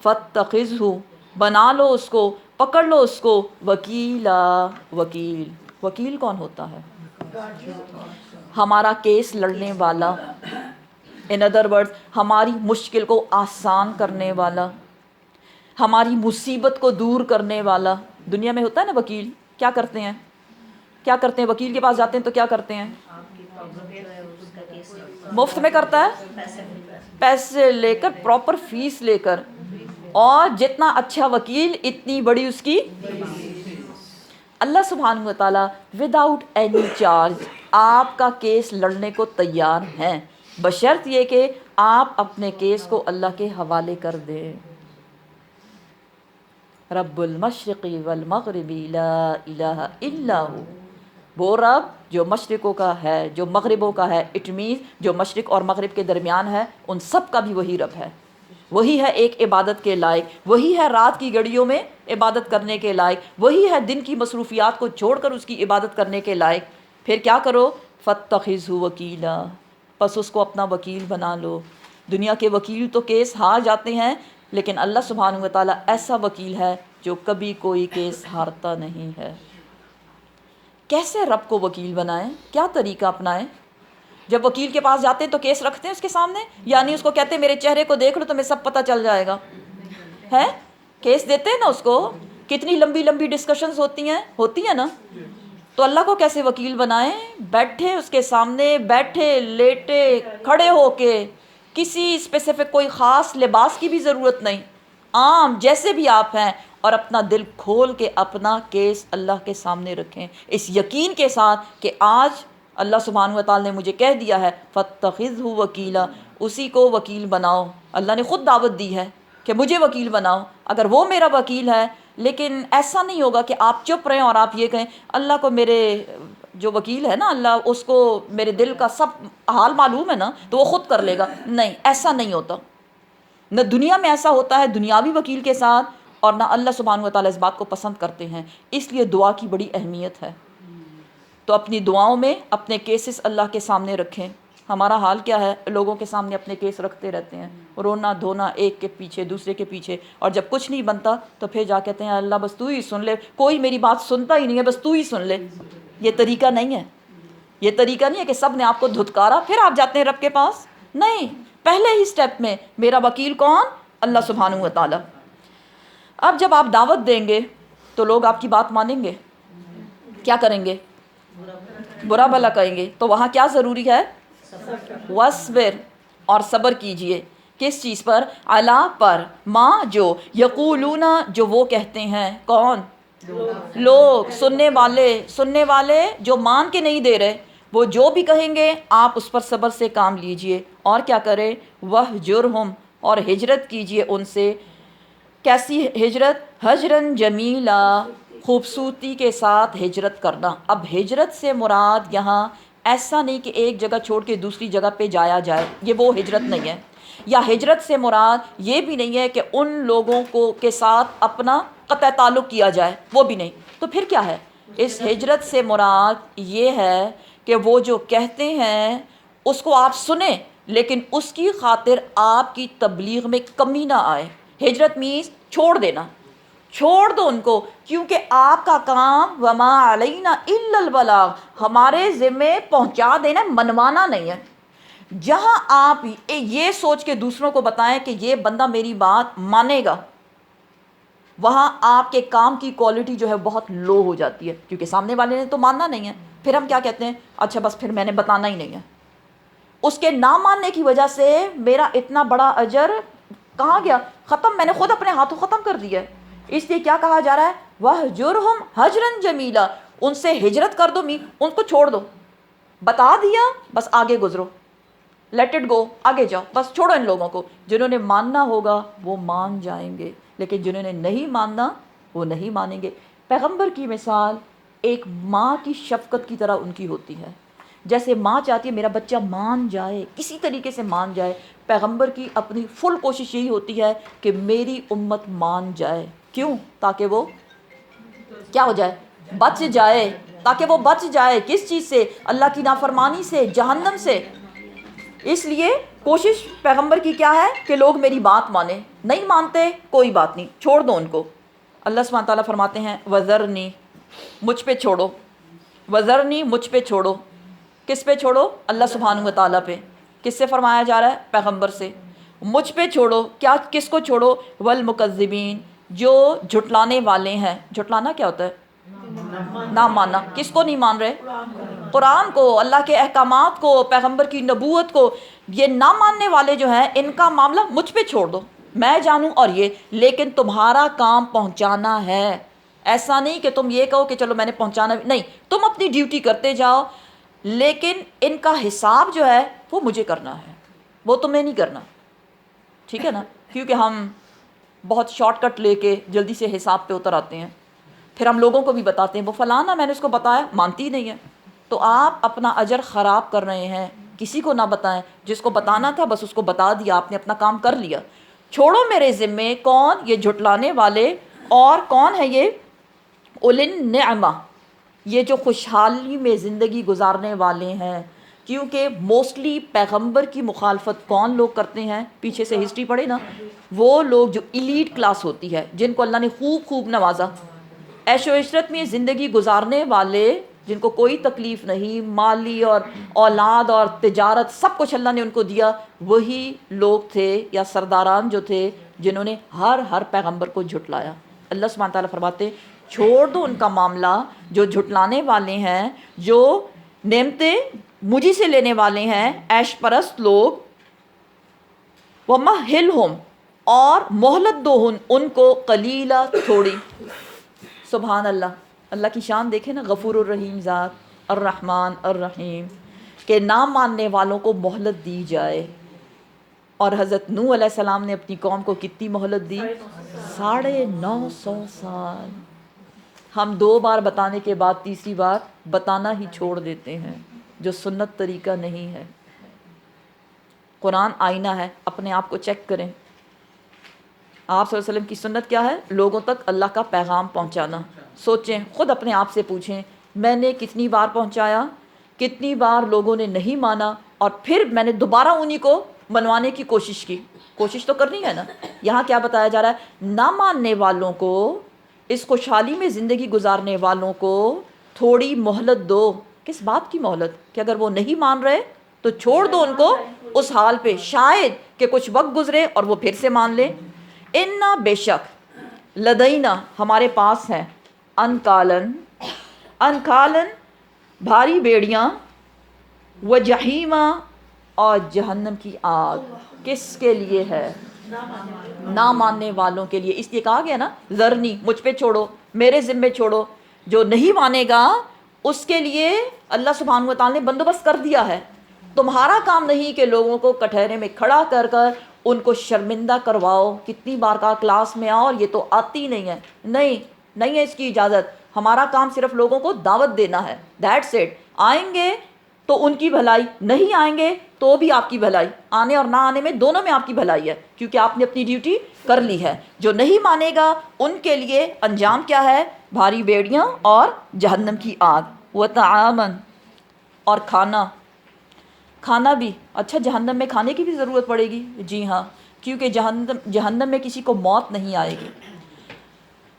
Speaker 1: فاتخذہ, بنا لو اس کو, پکڑ لو اس کو, وکیلا, وکیل. وکیل کون ہوتا ہے؟ ہمارا کیس لڑنے والا, ان ادر ورڈز ہماری مشکل کو آسان کرنے والا, ہماری مصیبت کو دور کرنے والا. دنیا میں ہوتا ہے نا وکیل, کیا کرتے ہیں؟ کیا کرتے ہیں؟ وکیل کے پاس جاتے ہیں تو کیا کرتے ہیں؟ مفت میں کرتا ہے, پیسے لے کر, پراپر فیس لے کر, اور جتنا اچھا وکیل اتنی بڑی اس کی. اللہ سبحانہ و تعالیٰ وداؤٹ اینی چارج آپ کا کیس لڑنے کو تیار ہیں, بشرط یہ کہ آپ اپنے کیس کو اللہ کے حوالے کر دیں. رب المشرق والمغرب لا الہ الا ہو, وہ رب جو مشرقوں کا ہے, جو مغربوں کا ہے. اٹ مینس جو مشرق اور مغرب کے درمیان ہے ان سب کا بھی وہی رب ہے. وہی ہے ایک عبادت کے لائق, وہی ہے رات کی گھڑیوں میں عبادت کرنے کے لائق, وہی ہے دن کی مصروفیات کو چھوڑ کر اس کی عبادت کرنے کے لائق. پھر کیا کرو؟ فاتخذہ وکیلا, پس اس کو اپنا وکیل بنا لو. دنیا کے وکیل تو کیس ہار جاتے ہیں, لیکن اللہ سبحانہ و تعالیٰ ایسا وکیل ہے جو کبھی کوئی کیس ہارتا نہیں ہے. کیسے رب کو وکیل بنائیں؟ کیا طریقہ اپنائیں؟ جب وکیل کے پاس جاتے ہیں تو کیس رکھتے ہیں اس کے سامنے, یعنی اس کو کہتے ہیں میرے چہرے کو دیکھ لو تمہیں سب پتہ چل جائے گا, ہے کیس دیتے ہیں نا اس کو. کتنی لمبی لمبی ڈسکشنز ہوتی ہیں نا. تو اللہ کو کیسے وکیل بنائیں؟ بیٹھے اس کے سامنے, بیٹھے, لیٹے, کھڑے ہو کے, کسی اسپیسیفک کوئی خاص لباس کی بھی ضرورت نہیں, عام جیسے بھی آپ ہیں, اور اپنا دل کھول کے اپنا کیس اللہ کے سامنے رکھیں, اس یقین کے ساتھ کہ آج اللہ سبحانہ و تعالیٰ نے مجھے کہہ دیا ہے فاتخذہ وکیلا, اسی کو وکیل بناؤ. اللہ نے خود دعوت دی ہے کہ مجھے وکیل بناؤ. اگر وہ میرا وکیل ہے, لیکن ایسا نہیں ہوگا کہ آپ چپ رہیں اور آپ یہ کہیں اللہ کو میرے جو وکیل ہے نا, اللہ اس کو میرے دل کا سب حال معلوم ہے نا, تو وہ خود کر لے گا. نہیں, ایسا نہیں ہوتا. نہ دنیا میں ایسا ہوتا ہے دنیاوی وکیل کے ساتھ, اور نہ اللہ سبحانہ و تعالیٰ اس بات کو پسند کرتے ہیں. اس لیے دعا کی بڑی اہمیت ہے. تو اپنی دعاؤں میں اپنے کیسز اللہ کے سامنے رکھیں, ہمارا حال کیا ہے؟ لوگوں کے سامنے اپنے کیس رکھتے رہتے ہیں، رونا دھونا ایک کے پیچھے دوسرے کے پیچھے، اور جب کچھ نہیں بنتا تو پھر جا کہتے ہیں اللہ بس تو ہی سن لے، کوئی میری بات سنتا ہی نہیں ہے، بس تو ہی سن لے۔ یہ طریقہ نہیں ہے، یہ طریقہ نہیں ہے کہ سب نے آپ کو دھتکارا پھر آپ جاتے ہیں رب کے پاس، نہیں، پہلے ہی سٹیپ میں میرا وکیل کون؟ اللہ سبحانہ و تعالی۔ اب جب آپ دعوت دیں گے تو لوگ آپ کی بات مانیں گے؟ کیا کریں گے؟ برا بھلا کہیں گے۔ تو وہاں کیا ضروری ہے؟ وَاصْبِرْ، اور صبر کیجئے، کس چیز پر؟ عَلَا پر، ما جو، یقولون جو وہ کہتے ہیں، کون؟ لوگ، سننے والے جو مان کے نہیں دے رہے، وہ جو بھی کہیں گے آپ اس پر صبر سے کام لیجئے، اور کیا کرے؟ وَاہْجُرْهُمْ، اور ہجرت کیجئے ان سے۔ کیسی ہجرت؟ ہجرن جمیلا، خوبصورتی کے ساتھ ہجرت کرنا۔ اب ہجرت سے مراد یہاں ایسا نہیں کہ ایک جگہ چھوڑ کے دوسری جگہ پہ جایا جائے، یہ وہ ہجرت نہیں ہے، یا ہجرت سے مراد یہ بھی نہیں ہے کہ ان لوگوں کو کے ساتھ اپنا قطع تعلق کیا جائے، وہ بھی نہیں۔ تو پھر کیا ہے؟ اس ہجرت سے مراد یہ ہے کہ وہ جو کہتے ہیں اس کو آپ سنیں، لیکن اس کی خاطر آپ کی تبلیغ میں کمی نہ آئے۔ ہجرت مینس چھوڑ دینا، چھوڑ دو ان کو، کیونکہ آپ کا کام وما علینا الا البلاغ، ہمارے ذمے پہنچا دینا، منوانا نہیں ہے۔ جہاں آپ یہ سوچ کے دوسروں کو بتائیں کہ یہ بندہ میری بات مانے گا، وہاں آپ کے کام کی کوالٹی جو ہے بہت لو ہو جاتی ہے، کیونکہ سامنے والے نے تو ماننا نہیں ہے۔ پھر ہم کیا کہتے ہیں؟ اچھا بس پھر میں نے بتانا ہی نہیں ہے۔ اس کے نہ ماننے کی وجہ سے میرا اتنا بڑا اجر کہاں گیا؟ ختم، میں نے خود اپنے ہاتھوں ختم کر دیا ہے۔ اس لیے کیا کہا جا رہا ہے؟ وَاہْجُرْهُمْ حَجْرًا جَمِيلًا، ان سے ہجرت کر دو، ان کو چھوڑ دو، بتا دیا بس آگے گزرو، لیٹ اٹ گو، آگے جاؤ، بس چھوڑو ان لوگوں کو۔ جنہوں نے ماننا ہوگا وہ مان جائیں گے، لیکن جنہوں نے نہیں ماننا وہ نہیں مانیں گے۔ پیغمبر کی مثال ایک ماں کی شفقت کی طرح ان کی ہوتی ہے، جیسے ماں چاہتی ہے میرا بچہ مان جائے، کسی طریقے سے مان جائے۔ پیغمبر کی اپنی فل کوشش یہی ہوتی ہے کہ میری امت مان جائے، کیوں؟ تاکہ وہ کیا ہو جائے؟ بچ جائے، تاکہ وہ بچ جائے کس چیز سے؟ اللہ کی نافرمانی سے، جہنم سے۔ اس لیے کوشش پیغمبر کی کیا ہے؟ کہ لوگ میری بات مانیں، نہیں مانتے کوئی بات نہیں، چھوڑ دو ان کو۔ اللہ سبحانہ تعالیٰ فرماتے ہیں وَذَرْنِی، مجھ پہ چھوڑو، وَذَرْنِی، مجھ پہ چھوڑو۔ کس پہ چھوڑو؟ اللہ سبحانہ و تعالیٰ پہ۔ کس سے فرمایا جا رہا ہے؟ پیغمبر سے۔ مجھ پہ چھوڑو، کیا کس کو چھوڑو؟ والمکذبین، جو جھٹلانے والے ہیں۔ جھٹلانا کیا ہوتا ہے؟ نہ ماننا۔ کس کو نہیں مان رہے؟ قرآن کو، اللہ کے احکامات کو، پیغمبر کی نبوت کو۔ یہ نہ ماننے والے جو ہیں ان کا معاملہ مجھ پہ چھوڑ دو، میں جانوں اور یہ، لیکن تمہارا کام پہنچانا ہے۔ ایسا نہیں کہ تم یہ کہو کہ چلو میں نے پہنچانا، نہیں، تم اپنی ڈیوٹی کرتے جاؤ، لیکن ان کا حساب جو ہے وہ مجھے کرنا ہے، وہ تمہیں نہیں کرنا، ٹھیک ہے نا؟ کیونکہ ہم بہت شارٹ کٹ لے کے جلدی سے حساب پہ اتر آتے ہیں، پھر ہم لوگوں کو بھی بتاتے ہیں وہ فلانا میں نے اس کو بتایا، مانتی نہیں ہے، تو آپ اپنا اجر خراب کر رہے ہیں۔ کسی کو نہ بتائیں، جس کو بتانا تھا بس اس کو بتا دیا، آپ نے اپنا کام کر لیا۔ چھوڑو میرے ذمے، کون؟ یہ جھٹلانے والے، اور کون ہے یہ؟ اولِ النعمہ، یہ جو خوشحالی میں زندگی گزارنے والے ہیں۔ کیونکہ موسٹلی پیغمبر کی مخالفت کون لوگ کرتے ہیں؟ پیچھے سے ہسٹری پڑھے نا، وہ لوگ جو ایلیٹ کلاس ہوتی ہے، جن کو اللہ نے خوب خوب نوازا، عیش و عشرت میں زندگی گزارنے والے، جن کو کوئی تکلیف نہیں، مالی اور اولاد اور تجارت سب کچھ اللہ نے ان کو دیا، وہی لوگ تھے یا سرداران جو تھے جنہوں نے ہر پیغمبر کو جھٹلایا۔ اللہ سبحانہ تعالیٰ فرماتے چھوڑ دو ان کا معاملہ، جو جھٹلانے والے ہیں، جو نعمتیں مجھے سے لینے والے ہیں، عیش پرست لوگ۔ وَمَهِّلْهُمْ، اور مہلت دو ان کو، قلیلا، تھوڑی۔ سبحان اللہ، اللہ کی شان دیکھیں نا، غفور الرحیم ذات، الرحمن الرحیم، کہ نہ ماننے والوں کو مہلت دی جائے۔ اور حضرت نوح علیہ السلام نے اپنی قوم کو کتنی مہلت دی؟ 950 سال۔ ہم 2 بار بتانے کے بعد تیسری بار بتانا ہی چھوڑ دیتے ہیں، جو سنت طریقہ نہیں ہے۔ قرآن آئینہ ہے، اپنے آپ کو چیک کریں۔ آپ صلی اللہ علیہ وسلم کی سنت کیا ہے؟ لوگوں تک اللہ کا پیغام پہنچانا۔ سوچیں، خود اپنے آپ سے پوچھیں، میں نے کتنی بار پہنچایا؟ کتنی بار لوگوں نے نہیں مانا؟ اور پھر میں نے دوبارہ انہی کو منوانے کی کوشش کی. کوشش تو کرنی ہے نا. یہاں کیا بتایا جا رہا ہے؟ نہ ماننے والوں کو، اس خوشحالی میں زندگی گزارنے والوں کو تھوڑی مہلت دو. کس بات کی مہلت؟ کہ اگر وہ نہیں مان رہے تو چھوڑ دو ان کو اس حال پہ، شاید کہ کچھ وقت گزرے اور وہ پھر سے مان لیں. انا بے شک، لدینا ہمارے پاس ہیں، انکالن انکالن بھاری بیڑیاں، و جہیمہ اور جہنم کی آگ. کس کے لیے ہے؟ نہ ماننے والوں کے لیے. اس لیے کہا گیا نا ذرنی، مجھ پہ چھوڑو، میرے ذمے چھوڑو. جو نہیں مانے گا اس کے لیے اللہ سبحانہ و تعالیٰ نے بندوبست کر دیا ہے. تمہارا کام نہیں کہ لوگوں کو کٹہرے میں کھڑا کر کر ان کو شرمندہ کرواؤ. کتنی بار کہا کلاس میں آؤ اور یہ تو آتی نہیں ہے. نہیں ہے اس کی اجازت. ہمارا کام صرف لوگوں کو دعوت دینا ہے. That's it. آئیں گے تو ان کی بھلائی، نہیں آئیں گے تو بھی آپ کی بھلائی. آنے اور نہ آنے میں دونوں میں آپ کی بھلائی ہے، کیونکہ آپ نے اپنی ڈیوٹی کر لی ہے. جو نہیں مانے گا ان کے لیے انجام کیا ہے؟ بھاری بیڑیاں اور جہنم کی آگ. وطعامن اور کھانا بھی. اچھا جہنم میں کھانے کی بھی ضرورت پڑے گی؟ جی ہاں، کیونکہ جہنم میں کسی کو موت نہیں آئے گی.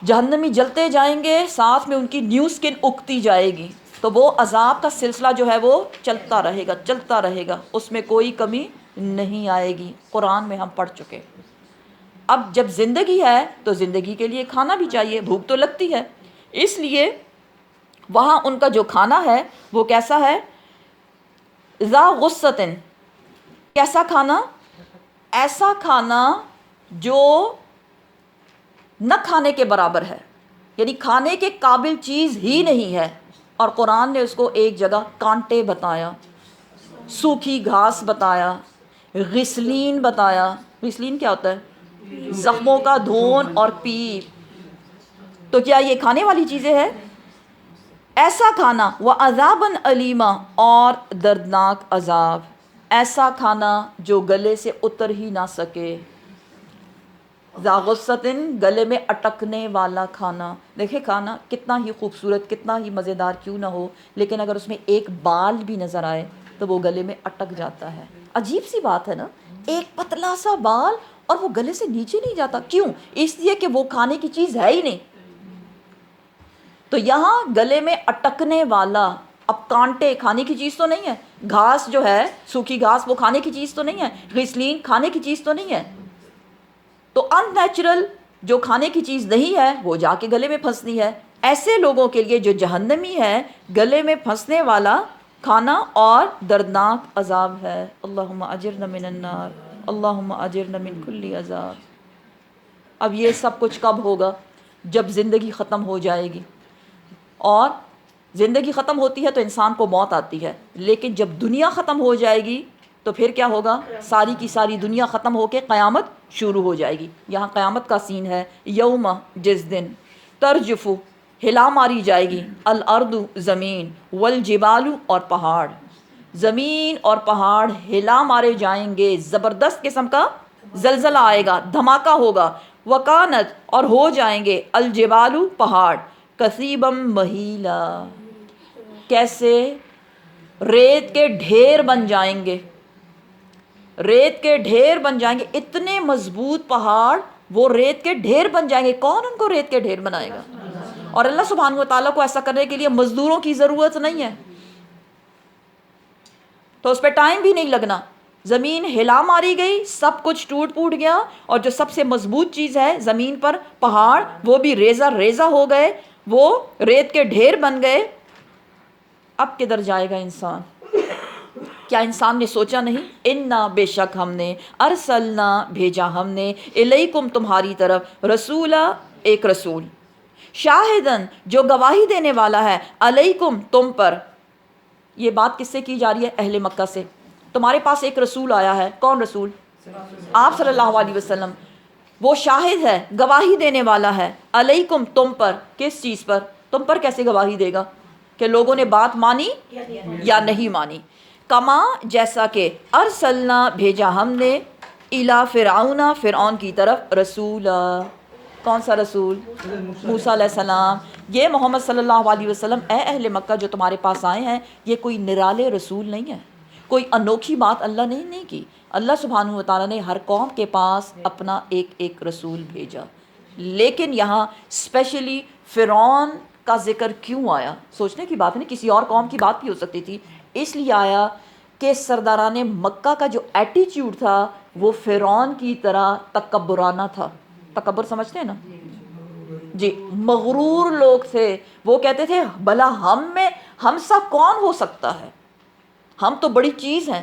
Speaker 1: جہنمی جلتے جائیں گے، ساتھ میں ان کی نیو سکن اگتی جائے گی. تو وہ عذاب کا سلسلہ جو ہے وہ چلتا رہے گا. اس میں کوئی کمی نہیں آئے گی. قرآن میں ہم پڑھ چکے. اب جب زندگی ہے تو زندگی کے لیے کھانا بھی چاہیے، بھوک تو لگتی ہے. اس لیے وہاں ان کا جو کھانا ہے وہ کیسا ہے؟ ذا غصتن. کیسا کھانا؟ ایسا کھانا جو نہ کھانے کے برابر ہے، یعنی کھانے کے قابل چیز ہی نہیں ہے. اور قرآن نے اس کو ایک جگہ کانٹے بتایا، سوکھی گھاس بتایا، غسلین بتایا. غسلین کیا ہوتا ہے؟ زخموں کا دھون اور پیپ. تو کیا یہ کھانے والی چیزیں ہیں؟ ایسا کھانا. وعذابًا علیما اور دردناک عذاب. ایسا کھانا جو گلے سے اتر ہی نہ سکے. ذا غصتن گلے میں اٹکنے والا کھانا. دیکھیں کھانا کتنا ہی خوبصورت، کتنا ہی مزیدار کیوں نہ ہو، لیکن اگر اس میں ایک بال بھی نظر آئے تو وہ گلے میں اٹک جاتا ہے. عجیب سی بات ہے نا، ایک پتلا سا بال اور وہ گلے سے نیچے نہیں جاتا. کیوں؟ اس لیے کہ وہ کھانے کی چیز ہے ہی نہیں. تو یہاں گلے میں اٹکنے والا. اب کانٹے کھانے کی چیز تو نہیں ہے، گھاس جو ہے سوکھی گھاس وہ کھانے کی چیز تو نہیں ہے، غسلین کھانے کی چیز تو نہیں ہے. تو ان نیچرل جو کھانے کی چیز نہیں ہے وہ جا کے گلے میں پھنسنی ہے. ایسے لوگوں کے لیے جو جہنمی ہے گلے میں پھنسنے والا کھانا اور دردناک عذاب ہے. اللہم اجرنا من النار، اللہم اجرنا من کل عذاب. اب یہ سب کچھ کب ہوگا؟ جب زندگی ختم ہو جائے گی. اور زندگی ختم ہوتی ہے تو انسان کو موت آتی ہے، لیکن جب دنیا ختم ہو جائے گی تو پھر کیا ہوگا؟ ساری کی ساری دنیا ختم ہو کے قیامت شروع ہو جائے گی. یہاں قیامت کا سین ہے. یوم جس دن ترجف ہلا ماری جائے گی، الارض زمین، والجبال اور پہاڑ. زمین اور پہاڑ ہلا مارے جائیں گے. زبردست قسم کا زلزلہ آئے گا، دھماکہ ہوگا. وکانت اور ہو جائیں گے، الجبال پہاڑ، کثیبم مہیلا. کیسے؟ ریت کے ڈھیر بن جائیں گے. ریت کے ڈھیر بن جائیں گے. اتنے مضبوط پہاڑ وہ ریت کے ڈھیر بن جائیں گے. کون ان کو ریت کے ڈھیر بنائے گا؟ اور اللہ سبحانہ و تعالیٰ کو ایسا کرنے کے لیے مزدوروں کی ضرورت نہیں ہے، تو اس پہ ٹائم بھی نہیں لگنا. زمین ہلا ماری گئی، سب کچھ ٹوٹ پوٹ گیا، اور جو سب سے مضبوط چیز ہے زمین پر پہاڑ وہ بھی ریزہ ریزہ ہو گئے، وہ ریت کے ڈھیر بن گئے. اب کدھر جائے گا انسان؟ کیا انسان نے سوچا نہیں؟ انا بے شک ہم نے، ارسلنا بھیجا ہم نے، الیکم تمہاری طرف، رسولا ایک رسول، شاہدن جو گواہی دینے والا ہے، علیکم تم پر. یہ بات کس سے کی جا رہی ہے؟ اہل مکہ سے. تمہارے پاس ایک رسول آیا ہے. کون رسول؟ آپ صلی اللہ علیہ وسلم. وہ شاہد ہے، گواہی دینے والا ہے، علیکم تم پر. کس چیز پر؟ تم پر کیسے گواہی دے گا کہ لوگوں نے بات مانی یا نہیں مانی؟ کما جیسا کہ ارسلنا بھیجا ہم نے، الا فرعون فرعون کی طرف، رسولا. کون سا رسول؟ موسیٰ علیہ السلام. یہ محمد صلی اللہ علیہ وسلم، اے اہل مکہ جو تمہارے پاس آئے ہیں، یہ کوئی نرالے رسول نہیں ہے، کوئی انوکھی بات اللہ نے نہیں کی. اللہ سبحانہ و تعالیٰ نے ہر قوم کے پاس اپنا ایک ایک رسول بھیجا. لیکن یہاں اسپیشلی فرعون کا ذکر کیوں آیا؟ سوچنے کی بات ہے نا، کسی اور قوم کی بات بھی ہو سکتی تھی. اس لیے آیا کہ سرداران مکہ کا جو ایٹیچیوڈ تھا وہ فرعون کی طرح تکبرانہ تھا. تکبر سمجھتے ہیں نا جی، مغرور لوگ تھے. وہ کہتے تھے بھلا ہم سا کون ہو سکتا ہے، ہم تو بڑی چیز ہیں.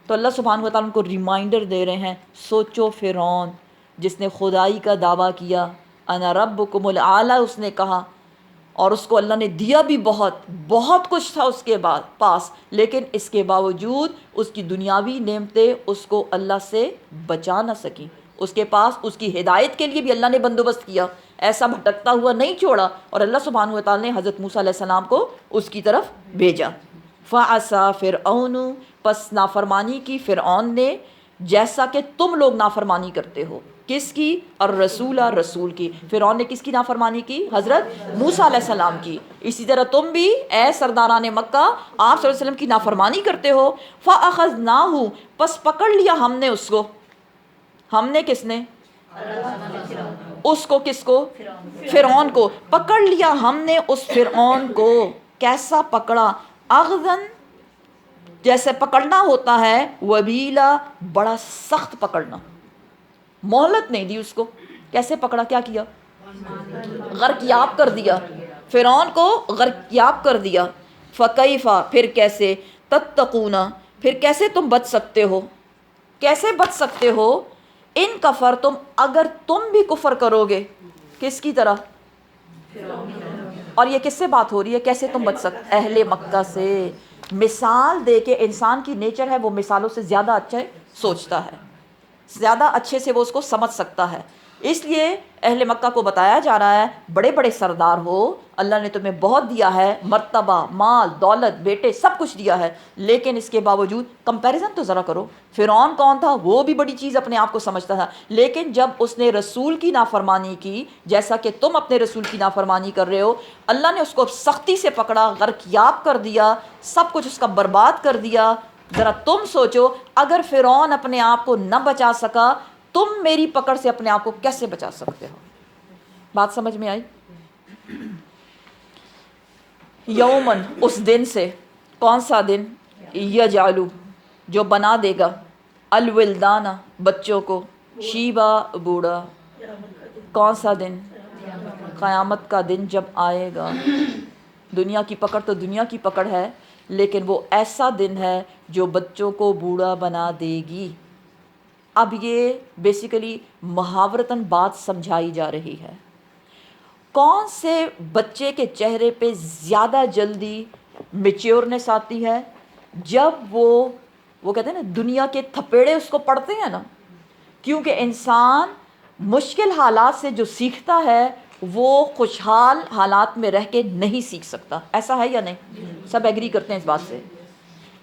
Speaker 1: تو اللہ سبحانہ و تعالیٰ ان کو ریمائنڈر دے رہے ہیں، سوچو فرعون جس نے خدائی کا دعویٰ کیا، انا ربکم الاعلی اس نے کہا، اور اس کو اللہ نے دیا بھی بہت کچھ تھا اس کے پاس، لیکن اس کے باوجود اس کی دنیاوی نعمتیں اس کو اللہ سے بچا نہ سکیں. اس کے پاس اس کی ہدایت کے لیے بھی اللہ نے بندوبست کیا، ایسا بھٹکتا ہوا نہیں چھوڑا، اور اللہ سبحانہ و تعالیٰ نے حضرت موسیٰ علیہ السلام کو اس کی طرف بھیجا. فَعَصَىٰ فِرْعَوْنُ پس نافرمانی کی فرعون نے، جیسا کہ تم لوگ نافرمانی کرتے ہو. کس کی؟ الرسول، رسول کی. فرعون نے کس کی نافرمانی کی؟ حضرت موسیٰ علیہ السلام کی. اسی طرح تم بھی اے سرداران مکہ آپ صلی اللہ علیہ وسلم کی نافرمانی کرتے ہو. فَأَخَذْنَاهُ پس پکڑ لیا ہم نے اس کو. ہم نے کس نے؟ اس کو. کس کو؟ فرعون کو. پکڑ لیا ہم نے اس فرعون کو. کیسا پکڑا؟ اخذن جیسے پکڑنا ہوتا ہے، وبیلا بڑا سخت پکڑنا. مہلت نہیں دی اس کو. کیسے پکڑا؟ کیا کیا؟ غرقیاب کر دیا. فرعون کو غرقیاب کر دیا. فکیفا پھر کیسے، تتقون پھر کیسے تم بچ سکتے ہو. کیسے بچ سکتے ہو؟ ان کفر تم اگر تم بھی کفر کرو گے. کس کی طرح؟ اور یہ کس سے بات ہو رہی ہے؟ کیسے تم بچ سکتے؟ اہل مکہ سے. مثال دے کے، انسان کی نیچر ہے وہ مثالوں سے زیادہ اچھے سوچتا ہے، زیادہ اچھے سے وہ اس کو سمجھ سکتا ہے. اس لیے اہل مکہ کو بتایا جا رہا ہے بڑے بڑے سردار ہو، اللہ نے تمہیں بہت دیا ہے، مرتبہ، مال، دولت، بیٹے، سب کچھ دیا ہے، لیکن اس کے باوجود کمپیریزن تو ذرا کرو. فرعون کون تھا؟ وہ بھی بڑی چیز اپنے آپ کو سمجھتا تھا، لیکن جب اس نے رسول کی نافرمانی کی، جیسا کہ تم اپنے رسول کی نافرمانی کر رہے ہو، اللہ نے اس کو سختی سے پکڑا، غرقیاب کر دیا، سب کچھ اس کا برباد کر دیا. ذرا تم سوچو اگر فرعون اپنے آپ کو نہ بچا سکا، تم میری پکڑ سے اپنے آپ کو کیسے بچا سکتے ہو؟ بات سمجھ میں آئی؟ یومن اس دن سے. کون سا دن؟ یجعلو جو بنا دے گا، الولدان بچوں کو، شیبا بوڑھا. کون سا دن؟ قیامت کا دن جب آئے گا. دنیا کی پکڑ تو دنیا کی پکڑ ہے، لیکن وہ ایسا دن ہے جو بچوں کو بوڑھا بنا دے گی. اب یہ بیسیکلی محاورتاً بات سمجھائی جا رہی ہے. کون سے بچے کے چہرے پہ زیادہ جلدی میچیورنس آتی ہے؟ جب وہ کہتے ہیں نا دنیا کے تھپیڑے اس کو پڑتے ہیں نا. کیونکہ انسان مشکل حالات سے جو سیکھتا ہے وہ خوشحال حالات میں رہ کے نہیں سیکھ سکتا. ایسا ہے یا نہیں؟ سب ایگری کرتے ہیں اس بات سے.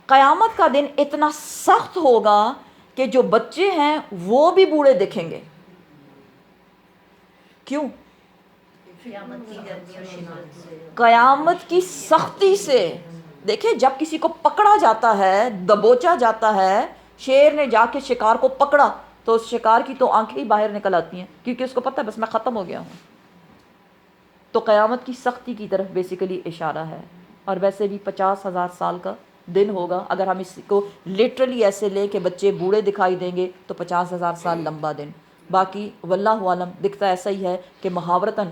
Speaker 1: قیامت کا دن اتنا سخت ہوگا کہ جو بچے ہیں وہ بھی بوڑھے دکھیں گے. کیوں؟ قیامت کی سختی سے. دیکھیں جب کسی کو پکڑا جاتا ہے، دبوچا جاتا ہے، شیر نے جا کے شکار کو پکڑا تو اس شکار کی تو آنکھیں ہی باہر نکل آتی ہیں، کیونکہ اس کو پتہ ہے بس میں ختم ہو گیا ہوں. تو قیامت کی سختی کی طرف بیسیکلی اشارہ ہے. اور ویسے بھی 50,000 سال کا دن ہوگا. اگر ہم اس کو لٹرلی ایسے لیں کہ بچے بوڑھے دکھائی دیں گے تو 50,000 سال لمبا دن. باقی واللہ عالم دکھتا ایسا ہی ہے کہ محاورتاً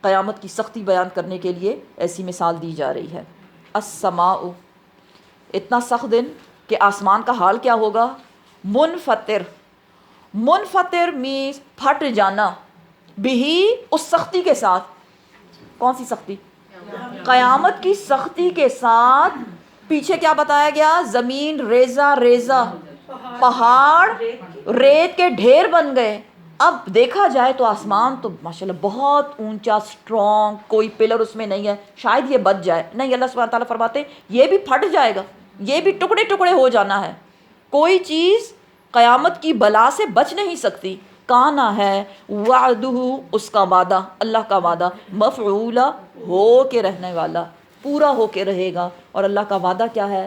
Speaker 1: قیامت کی سختی بیان کرنے کے لیے ایسی مثال دی جا رہی ہے. السماء اتنا سخت دن کہ آسمان کا حال کیا ہوگا. منفطر. منفطر مینس پھٹ جانا، بھی اس سختی کے ساتھ. کون سی سختی؟ قیامت کی سختی کے ساتھ. پیچھے کیا بتایا گیا؟ زمین ریزہ ریزہ، پہاڑ ریت کے ڈھیر بن گئے. اب دیکھا جائے تو آسمان تو ماشاءاللہ بہت اونچا، سٹرونگ، کوئی پلر اس میں نہیں ہے، شاید یہ بچ جائے. نہیں، اللہ سبحانہ تعالیٰ فرماتے یہ بھی پھٹ جائے گا، یہ بھی ٹکڑے ٹکڑے ہو جانا ہے. کوئی چیز قیامت کی بلا سے بچ نہیں سکتی. کانا ہے وعدہ اس کا وعدہ، اللہ کا وعدہ، مفعولا ہو کے رہنے والا، پورا ہو کے رہے گا. اور اللہ کا وعدہ کیا ہے؟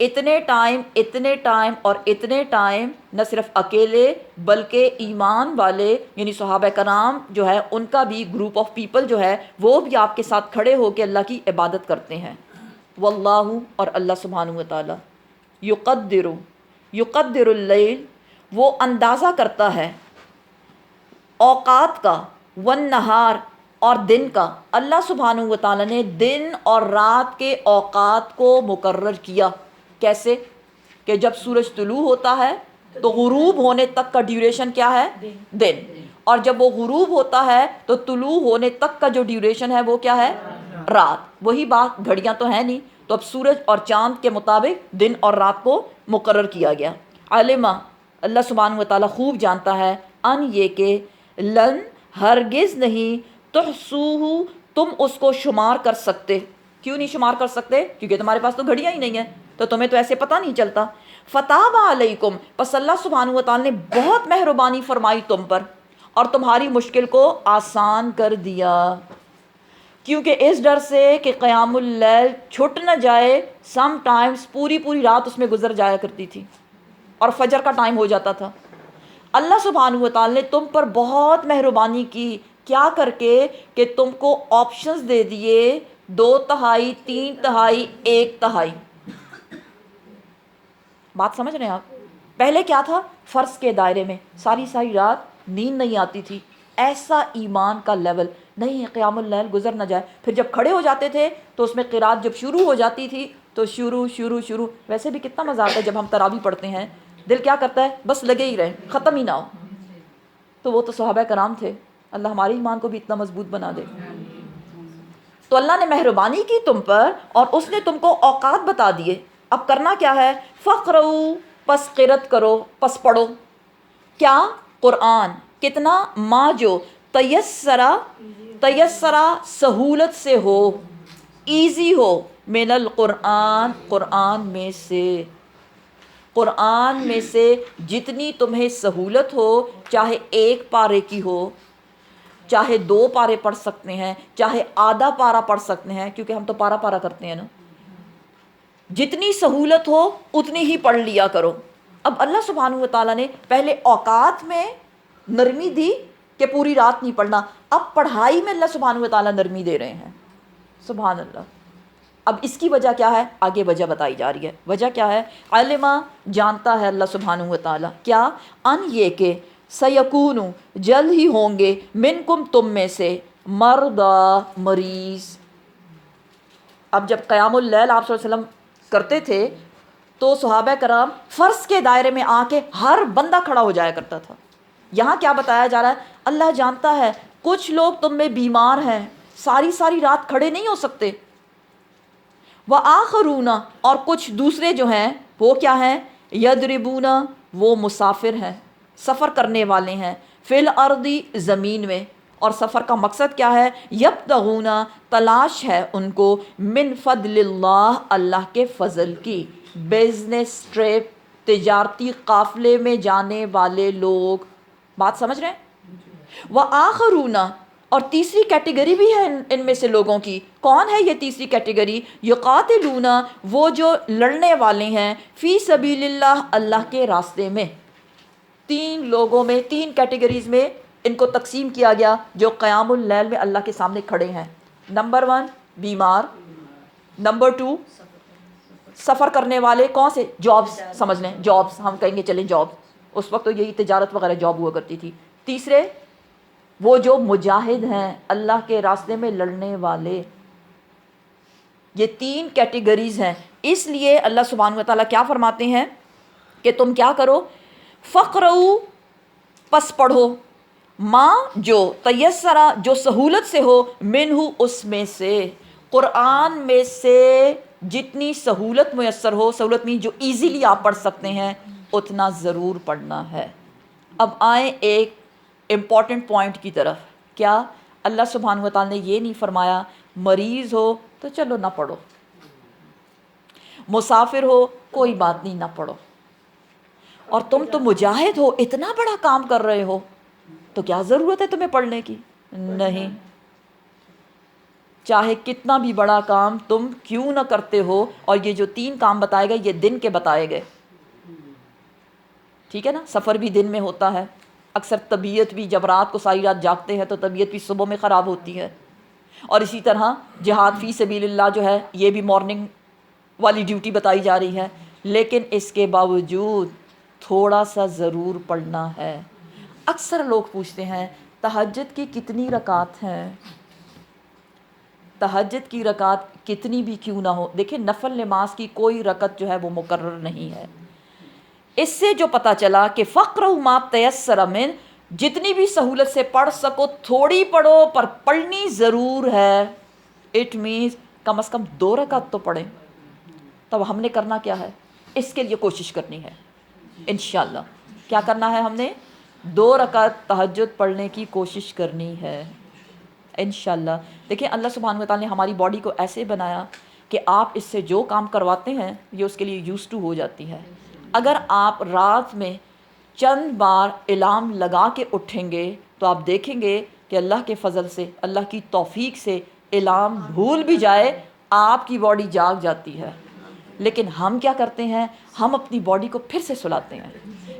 Speaker 1: اتنے ٹائم اور اتنے ٹائم نہ صرف اکیلے بلکہ ایمان والے یعنی صحابہ کرام جو ہے ان کا بھی گروپ آف پیپل جو ہے وہ بھی آپ کے ساتھ کھڑے ہو کے اللہ کی عبادت کرتے ہیں. واللہ اور اللہ سبحانہ و تعالی یقدر اللیل وہ اندازہ کرتا ہے اوقات کا والنہار اور دن کا. اللہ سبحانہ و تعالیٰ نے دن اور رات کے اوقات کو مقرر کیا. کیسے؟ کہ جب سورج طلوع ہوتا ہے تو غروب ہونے تک کا ڈیوریشن کیا ہے؟ دن. اور جب وہ غروب ہوتا ہے تو طلوع ہونے تک کا جو ڈیوریشن ہے وہ کیا ہے؟ رات. وہی بات، گھڑیاں تو ہیں نہیں، تو اب سورج اور چاند کے مطابق دن اور رات کو مقرر کیا گیا. علمہ اللہ سبحانہ و تعالیٰ خوب جانتا ہے ان یہ کہ لن ہرگز نہیں تحصوہ تم اس کو شمار کر سکتے. کیوں نہیں شمار کر سکتے؟ کیونکہ تمہارے پاس تو گھڑیاں ہی نہیں ہیں تو تمہیں تو ایسے پتہ نہیں چلتا. فتاب علیکم پس اللہ سبحانہ و تعالیٰ نے بہت مہربانی فرمائی تم پر اور تمہاری مشکل کو آسان کر دیا. کیونکہ اس ڈر سے کہ قیام اللیل چھٹ نہ جائے، سم ٹائمز پوری رات اس میں گزر جایا کرتی تھی اور فجر کا ٹائم ہو جاتا تھا. اللہ سبحانہ و تعالیٰ نے تم پر بہت مہربانی کی. کیا کر کے؟ کہ تم کو آپشنز دے دیے 2/3 3/3 1/3. بات سمجھ رہے ہیں آپ؟ پہلے کیا تھا؟ فرض کے دائرے میں ساری رات نیند نہیں آتی تھی. ایسا ایمان کا لیول نہیں، قیام اللیل گزر نہ جائے. پھر جب کھڑے ہو جاتے تھے تو اس میں قرات جب شروع ہو جاتی تھی تو شروع ویسے بھی کتنا مزہ آتا ہے جب ہم تراویح پڑھتے ہیں، دل کیا کرتا ہے؟ بس لگے ہی رہے، ختم ہی نہ ہو. تو وہ تو صحابہ کرام تھے. اللہ ہمارے ایمان کو بھی اتنا مضبوط بنا دے. تو اللہ نے مہربانی کی تم پر اور اس نے تم کو اوقات بتا دیے. اب کرنا کیا ہے؟ فقرؤ پس قرت کرو، پس پڑھو. کیا؟ قرآن. کتنا؟ ما جو تیسرا سہولت سے ہو، ایزی ہو، من القرآن قرآن میں سے جتنی تمہیں سہولت ہو، چاہے 1 پارے کی ہو، چاہے 2 پارے پڑھ سکتے ہیں، چاہے آدھا پارا پڑھ سکتے ہیں، کیونکہ ہم تو پارا کرتے ہیں نا. جتنی سہولت ہو اتنی ہی پڑھ لیا کرو. اب اللہ سبحانہ و تعالیٰ نے پہلے اوقات میں نرمی دی کہ پوری رات نہیں پڑھنا، اب پڑھائی میں اللہ سبحانہ و تعالیٰ نرمی دے رہے ہیں. سبحان اللہ. اب اس کی وجہ کیا ہے؟ آگے وجہ بتائی جا رہی ہے. وجہ کیا ہے؟ علمہ جانتا ہے اللہ سبحانہ و تعالیٰ کیا؟ ان یہ کہ سیکون جلد ہی ہوں گے، منکم تم میں سے، مرضا مریض. اب جب قیام اللیل آپ صلی اللہ علیہ وسلم کرتے تھے تو صحابہ کرام فرض کے دائرے میں آ کے ہر بندہ کھڑا ہو جایا کرتا تھا. یہاں کیا بتایا جا رہا ہے؟ اللہ جانتا ہے کچھ لوگ تم میں بیمار ہیں، ساری رات کھڑے نہیں ہو سکتے. وآخرون اور کچھ دوسرے جو ہیں وہ کیا ہیں؟ یضربون وہ مسافر ہیں، سفر کرنے والے ہیں، فی الارض زمین میں. اور سفر کا مقصد کیا ہے؟ یبتغون تلاش ہے ان کو، من فضل اللہ اللہ کے فضل کی. بزنس ٹرپ، تجارتی قافلے میں جانے والے لوگ. بات سمجھ رہے ہیں؟ وآخرون اور تیسری کیٹیگری بھی ہے ان میں سے لوگوں کی. کون ہے یہ تیسری کیٹیگری؟ یقاتلون وہ جو لڑنے والے ہیں، فی سبیل اللہ اللہ کے راستے میں. 3 لوگوں میں، 3 کیٹیگریز میں ان کو تقسیم کیا گیا جو قیام اللیل میں اللہ کے سامنے کھڑے ہیں. نمبر 1 بیمار، نمبر 2 سفر کرنے والے. کون سے؟ جابس سمجھ لیں، جابس ہم کہیں گے چلیں جاب، اس وقت تو یہی تجارت وغیرہ جاب ہوا کرتی تھی. تیسرے وہ جو مجاہد ہیں، اللہ کے راستے میں لڑنے والے. یہ 3 کیٹیگریز ہیں. اس لیے اللہ سبحانہ و تعالیٰ کیا فرماتے ہیں کہ تم کیا کرو؟ فقرؤ پس پڑھو، ماں جو تیسرا جو سہولت سے ہو، منہ اس میں سے، قرآن میں سے جتنی سہولت میسر ہو. سہولت میں جو ایزیلی آپ پڑھ سکتے ہیں اتنا ضرور پڑھنا ہے. اب آئیں ایک امپورٹنٹ پوائنٹ کی طرف. کیا؟ اللہ سبحانہ و تعالیٰ نے یہ نہیں فرمایا مریض ہو تو چلو نہ پڑھو، مسافر ہو کوئی بات نہیں نہ پڑھو، اور تم تو مجاہد ہو، اتنا بڑا کام کر رہے ہو تو کیا ضرورت ہے تمہیں پڑھنے کی؟ نہیں. چاہے کتنا بھی بڑا کام تم کیوں نہ کرتے ہو. اور یہ جو 3 کام بتائے گئے یہ دن کے بتائے گئے, ٹھیک ہے نا. سفر بھی دن میں ہوتا ہے, اکثر طبیعت بھی جب رات کو ساری رات جاگتے ہیں تو طبیعت بھی صبح میں خراب ہوتی ہے. اور اسی طرح جہاد فی سبیل اللہ جو ہے یہ بھی مارننگ والی ڈیوٹی بتائی جا رہی ہے. لیکن اس کے باوجود تھوڑا سا ضرور پڑھنا ہے. اکثر لوگ پوچھتے ہیں تہجد کی کتنی رکعت ہیں, تہجد کی رکعت کتنی بھی کیوں نہ ہو. دیکھیں نفل نماز کی کوئی رکعت جو ہے وہ مقرر نہیں ہے. اس سے جو پتہ چلا کہ فقرؤ ما تیسر من, جتنی بھی سہولت سے پڑھ سکو تھوڑی پڑھو پر پڑھنی ضرور ہے. اٹ مینز کم از کم 2 رکعت تو پڑھیں. تب ہم نے کرنا کیا ہے, اس کے لیے کوشش کرنی ہے انشاءاللہ. کیا کرنا ہے, ہم نے 2 رکعت تہجد پڑھنے کی کوشش کرنی ہے انشاءاللہ. دیکھیں اللہ سبحانہ و تعالیٰ نے ہماری باڈی کو ایسے بنایا کہ آپ اس سے جو کام کرواتے ہیں یہ اس کے لیے یوز ٹو ہو جاتی ہے. اگر آپ رات میں چند بار الارم لگا کے اٹھیں گے تو آپ دیکھیں گے کہ اللہ کے فضل سے, اللہ کی توفیق سے الارم بھول بھی جائے آپ کی باڈی جاگ جاتی ہے. لیکن ہم کیا کرتے ہیں, ہم اپنی باڈی کو پھر سے سلاتے ہیں.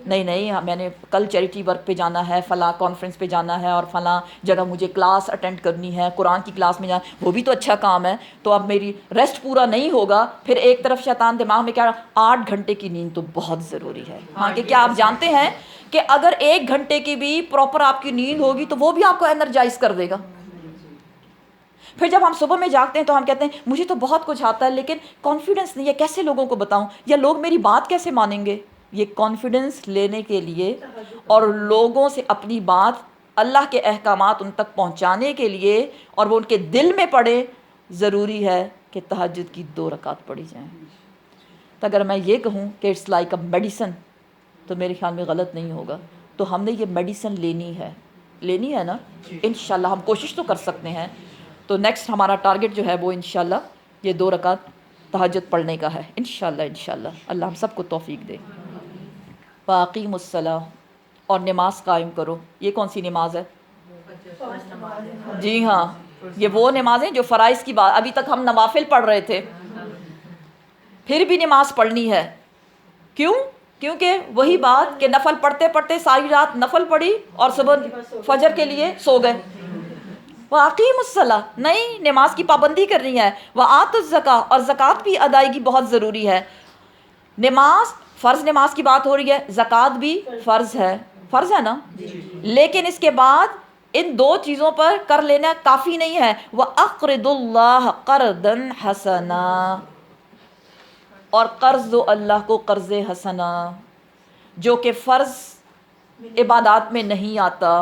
Speaker 1: نہیں میں نے کل چیریٹی ورک پہ جانا ہے, فلاں کانفرنس پہ جانا ہے, اور فلاں جگہ مجھے کلاس اٹینڈ کرنی ہے, قرآن کی کلاس میں جانا, وہ بھی تو اچھا کام ہے. تو اب میری ریسٹ پورا نہیں ہوگا. پھر ایک طرف شیطان دماغ میں کیا, 8 گھنٹے کی نیند تو بہت ضروری ہے. ہاں کہ کیا آپ جانتے ہیں کہ اگر 1 گھنٹے کی بھی پراپر آپ کی نیند ہوگی تو وہ بھی آپ کو انرجائز کر دے گا. پھر جب ہم صبح میں جاگتے ہیں تو ہم کہتے ہیں مجھے تو بہت کچھ آتا ہے لیکن کانفیڈنس نہیں ہے, کیسے لوگوں کو بتاؤں, یا لوگ میری بات کیسے مانیں گے. یہ کانفیڈنس لینے کے لیے اور لوگوں سے اپنی بات اللہ کے احکامات ان تک پہنچانے کے لیے اور وہ ان کے دل میں پڑے, ضروری ہے کہ تہجد کی 2 رکعت پڑھی جائیں. تو اگر میں یہ کہوں کہ اٹس لائک اے میڈیسن تو میرے خیال میں غلط نہیں ہوگا. تو ہم نے یہ میڈیسن لینی ہے نا انشاءاللہ. ہم کوشش تو کر سکتے ہیں. تو نیکسٹ ہمارا ٹارگٹ جو ہے وہ انشاءاللہ یہ 2 رکعت تہجد پڑھنے کا ہے انشاءاللہ. اللہ ہم سب کو توفیق دے. واقیموا الصلاۃ, اور نماز قائم کرو. یہ کون سی نماز ہے؟ جی ہاں, یہ وہ نمازیں جو فرائض کی بات, ابھی تک ہم نوافل پڑھ رہے تھے, پھر بھی نماز پڑھنی ہے. کیوں؟ کیونکہ وہی بات کہ نفل پڑھتے پڑھتے ساری رات نفل پڑھی اور صبح فجر کے لیے سو گئے. وَأَقِيمُوا الصَّلَاةَ, نہیں, نماز کی پابندی کرنی ہے. وَآتُوا الزَّكَاةَ, اور زکوٰۃ بھی ادائیگی بہت ضروری ہے. نماز, فرض نماز کی بات ہو رہی ہے, زکوٰۃ بھی فرض ہے نا. لیکن اس کے بعد ان 2 چیزوں پر کر لینا کافی نہیں ہے. وَأَقْرِضُوا اللَّهَ قَرْضًا حَسَنًا, اور قرض دو اللہ کو قرض حسنا, جو کہ فرض عبادات میں نہیں آتا.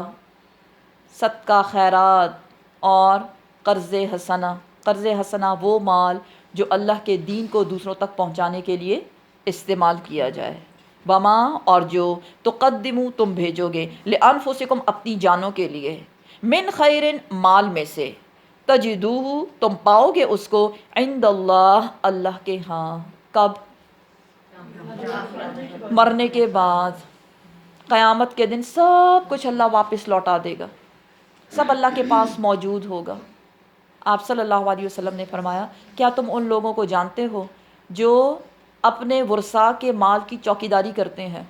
Speaker 1: صدقہ, خیرات اور قرض حسنا. قرض حسنا وہ مال جو اللہ کے دین کو دوسروں تک پہنچانے کے لیے استعمال کیا جائے. وما, اور جو تقدموا تم بھیجو گے, لانفسکم اپنی جانوں کے لیے, من خیرن مال میں سے, تجدوہ تم پاؤ گے اس کو, عند اللہ اللہ کے ہاں. کب؟ مرنے کے بعد. قیامت کے دن سب کچھ اللہ واپس لوٹا دے گا, سب اللہ کے پاس موجود ہوگا. آپ صلی اللہ علیہ وسلم نے فرمایا کیا تم ان لوگوں کو جانتے ہو جو اپنے ورثاء کے مال کی چوکیداری کرتے ہیں؟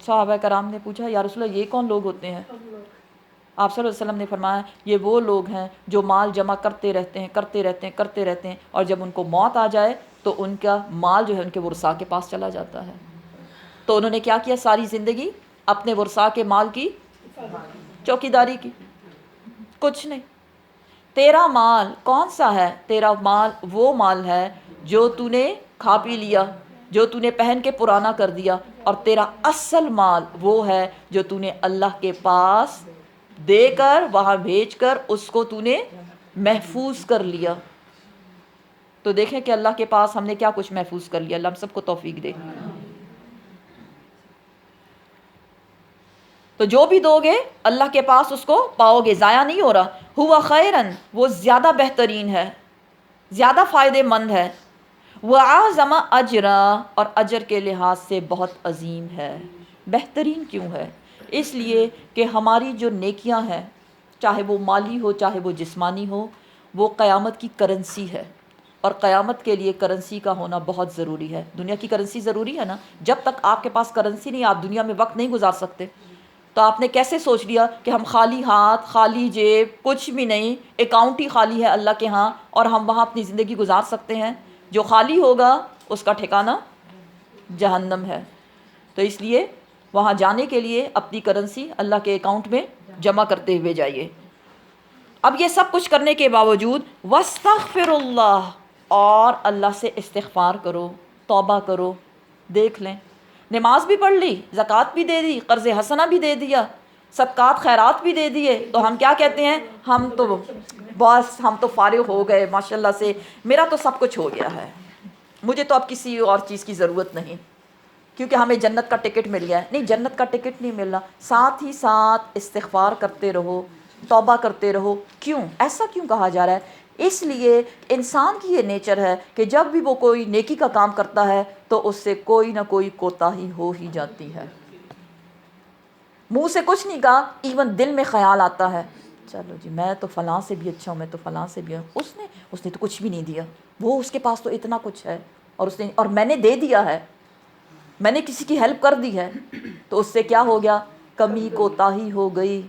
Speaker 1: صحابہ کرام نے پوچھا یا رسول اللہ یہ کون لوگ ہوتے ہیں؟ آپ صلی اللہ علیہ وسلم نے فرمایا یہ وہ لوگ ہیں جو مال جمع کرتے رہتے ہیں اور جب ان کو موت آ جائے تو ان کا مال جو ہے ان کے ورثاء کے پاس چلا جاتا ہے. تو انہوں نے کیا کیا, ساری زندگی اپنے ورثاء کے مال کی چوکیداری کی. کچھ نہیں. تیرا مال کون سا ہے؟ تیرا مال وہ مال ہے جو تو نے کھا پی لیا, جو تو نے پہن کے پرانا کر دیا, اور تیرا اصل مال وہ ہے جو تو نے اللہ کے پاس دے کر, وہاں بھیج کر اس کو تو نے محفوظ کر لیا. تو دیکھیں کہ اللہ کے پاس ہم نے کیا کچھ محفوظ کر لیا. اللہ ہم سب کو توفیق دے. تو جو بھی دو گے اللہ کے پاس اس کو پاؤ گے, ضائع نہیں ہو رہا. ہوا خیرن, وہ زیادہ بہترین ہے, زیادہ فائدے مند ہے. وَأَعْظَمَ أَجْرًا, اور اجر کے لحاظ سے بہت عظیم ہے. بہترین کیوں ہے؟ اس لیے کہ ہماری جو نیکیاں ہیں, چاہے وہ مالی ہو چاہے وہ جسمانی ہو, وہ قیامت کی کرنسی ہے، اور قیامت کے لیے کرنسی کا ہونا بہت ضروری ہے۔ دنیا کی کرنسی ضروری ہے نا، جب تک آپ کے پاس کرنسی نہیں آپ دنیا میں وقت نہیں گزار سکتے۔ تو آپ نے کیسے سوچ لیا کہ ہم خالی ہاتھ، خالی جیب، کچھ بھی نہیں، اکاؤنٹ ہی خالی ہے اللہ کے ہاں، اور ہم وہاں اپنی زندگی گزار سکتے ہیں؟ جو خالی ہوگا اس کا ٹھکانہ جہنم ہے۔ تو اس لیے وہاں جانے کے لیے اپنی کرنسی اللہ کے اکاؤنٹ میں جمع کرتے ہوئے جائیے۔ اب یہ سب کچھ کرنے کے باوجود وَاسْتَغْفِرُ اللَّهَ، اور اللہ سے استغفار کرو، توبہ کرو۔ دیکھ لیں، نماز بھی پڑھ لی، زکوٰۃ بھی دے دی، قرض حسنہ بھی دے دیا، صدقات خیرات بھی دے دیے، تو ہم کیا کہتے ہیں؟ ہم تو فارغ ہو گئے ماشاءاللہ سے، میرا تو سب کچھ ہو گیا ہے، مجھے تو اب کسی اور چیز کی ضرورت نہیں، کیونکہ ہمیں جنت کا ٹکٹ مل گیا ہے۔ نہیں، جنت کا ٹکٹ نہیں مل رہا، ساتھ ہی ساتھ استغفار کرتے رہو، توبہ کرتے رہو۔ کیوں ایسا کیوں کہا جا رہا ہے؟ اس لیے انسان کی یہ نیچر ہے کہ جب بھی وہ کوئی نیکی کا کام کرتا ہے تو اس سے کوئی نہ کوئی کوتاہی ہو ہی جاتی ہے۔ منہ سے کچھ نہیں کہا، ایون دل میں خیال آتا ہے، چلو جی میں تو فلاں سے بھی اچھا ہوں، میں تو فلاں سے بھی ہوں، اس نے تو کچھ بھی نہیں دیا، وہ اس کے پاس تو اتنا کچھ ہے، اور میں نے دے دیا ہے، میں نے کسی کی ہیلپ کر دی ہے، تو اس سے کیا ہو گیا؟ کمی کوتاہی ہو گئی،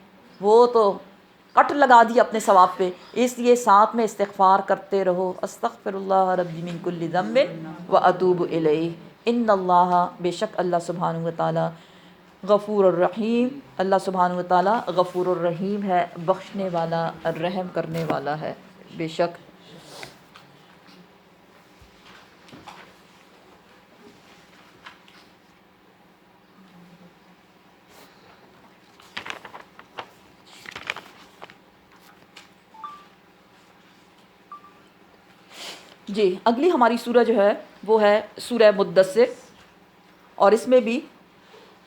Speaker 1: وہ تو کٹ لگا دی اپنے ثواب پہ۔ اس لیے ساتھ میں استغفار کرتے رہو، استغفر اللہ ربی من کل ذنب واتوب الیہ، ان اللہ، بے شک اللہ سبحانہ وتعالی، غفور الرحیم، اللہ سبحانہ وتعالی غفور الرحیم ہے، بخشنے والا، رحم کرنے والا ہے، بے شک۔ جی، اگلی ہماری سورہ جو ہے وہ ہے سورہ مدثر، اور اس میں بھی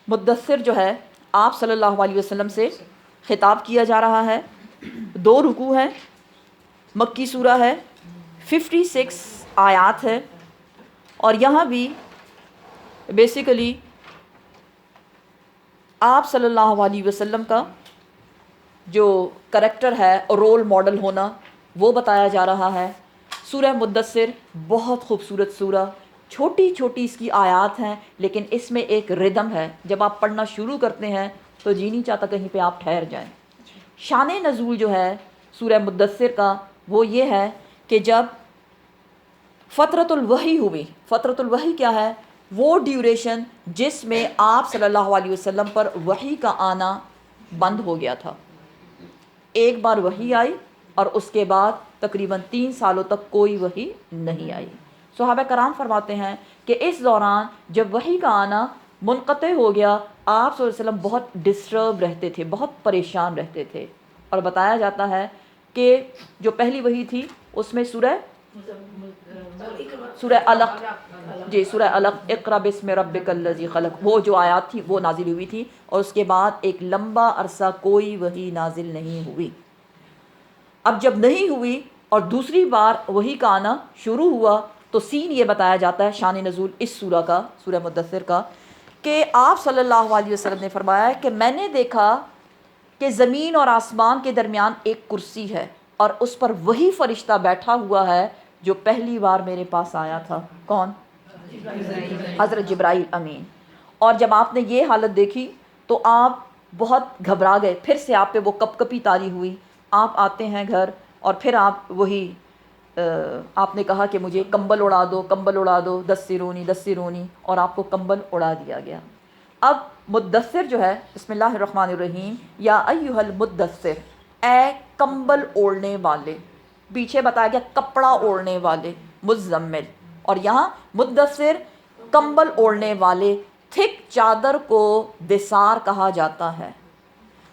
Speaker 1: مدثر جو ہے آپ صلی اللہ علیہ وسلم سے خطاب کیا جا رہا ہے۔ 2 رکوع ہیں، مکی سورہ ہے، 56 آیات ہے، اور یہاں بھی بیسیکلی آپ صلی اللہ علیہ وسلم کا جو کریکٹر ہے، رول ماڈل ہونا، وہ بتایا جا رہا ہے۔ سورہ مدثر بہت خوبصورت سورہ، چھوٹی چھوٹی اس کی آیات ہیں، لیکن اس میں ایک ردم ہے، جب آپ پڑھنا شروع کرتے ہیں تو جی نہیں چاہتا کہیں پہ آپ ٹھہر جائیں۔ شان نزول جو ہے سورہ مدثر کا وہ یہ ہے کہ جب فترۃ الوحی ہوئی، فترۃ الوحی کیا ہے؟ وہ ڈیوریشن جس میں آپ صلی اللہ علیہ وسلم پر وحی کا آنا بند ہو گیا تھا۔ ایک بار وحی آئی اور اس کے بعد تقریباً 3 سالوں تک کوئی وحی نہیں آئی۔ صحابہ کرام فرماتے ہیں کہ اس دوران جب وحی کا آنا منقطع ہو گیا، آپ صلی اللہ علیہ وسلم بہت ڈسٹرب رہتے تھے، بہت پریشان رہتے تھے، اور بتایا جاتا ہے کہ جو پہلی وحی تھی اس میں سورہ علق، جی سورہ علق، اقرأ بسم ربک الذی خلق، وہ جو آیات تھی وہ نازل ہوئی تھی، اور اس کے بعد ایک لمبا عرصہ کوئی وحی نازل نہیں ہوئی۔ اب جب نہیں ہوئی اور دوسری بار وحی کا آنا شروع ہوا تو سین یہ بتایا جاتا ہے، شان نزول اس سورہ کا، سورہ مدثر کا، کہ آپ صلی اللہ علیہ وسلم نے فرمایا کہ میں نے دیکھا کہ زمین اور آسمان کے درمیان ایک کرسی ہے، اور اس پر وہی فرشتہ بیٹھا ہوا ہے جو پہلی بار میرے پاس آیا تھا۔ کون؟ حضرت جبرائیل امین۔ اور جب آپ نے یہ حالت دیکھی تو آپ بہت گھبرا گئے، پھر سے آپ پہ وہ کپ کپی طاری ہوئی، آپ آتے ہیں گھر اور پھر آپ وہی آپ نے کہا کہ مجھے کمبل اڑا دو، کمبل اڑا دو، دثرونی دثرونی، اور آپ کو کمبل اڑا دیا گیا۔ اب مدثر جو ہے، بسم اللہ الرحمن الرحیم، یا ایھا المدثر، اے کمبل اوڑھنے والے، پیچھے بتایا گیا کپڑا اوڑھنے والے، مزمل، اور یہاں مدثر کمبل اوڑھنے والے۔ تھک چادر کو دثار کہا جاتا ہے،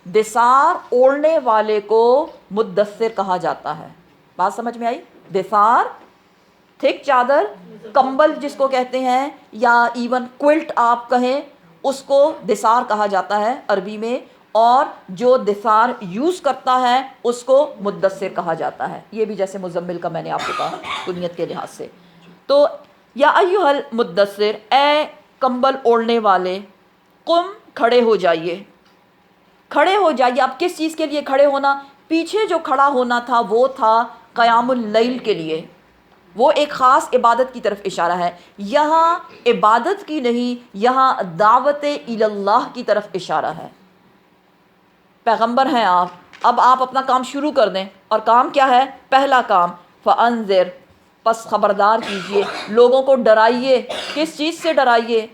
Speaker 1: دثار اوڑھنے والے کو مدثر کہا جاتا ہے۔ بات سمجھ میں آئی؟ دثار، تھک چادر، کمبل جس کو کہتے ہیں، یا ایون کوئلٹ آپ کہیں، اس کو دثار کہا جاتا ہے عربی میں، اور جو دثار یوز کرتا ہے اس کو مدثر کہا جاتا ہے۔ یہ بھی جیسے مزمل کا میں نے آپ کو کہا کنیت کے لحاظ سے۔ تو یا ایھا المدثر، اے کمبل اوڑھنے والے، قم، کھڑے ہو جائیے، کھڑے ہو جائیے۔ اب کس چیز کے لیے کھڑے ہونا؟ پیچھے جو کھڑا ہونا تھا وہ تھا قیام اللیل کے لیے، وہ ایک خاص عبادت کی طرف اشارہ ہے. یہاں عبادت کی نہیں، یہاں دعوت اللہ کی طرف اشارہ ہے. پیغمبر ہیں آپ، اب آپ اپنا کام شروع کر دیں. اور کام کیا ہے؟ پہلا کام فَأَنذِرْ، پس خبردار کیجئے، لوگوں کو ڈرائیے. کس چیز سے ڈرائیے؟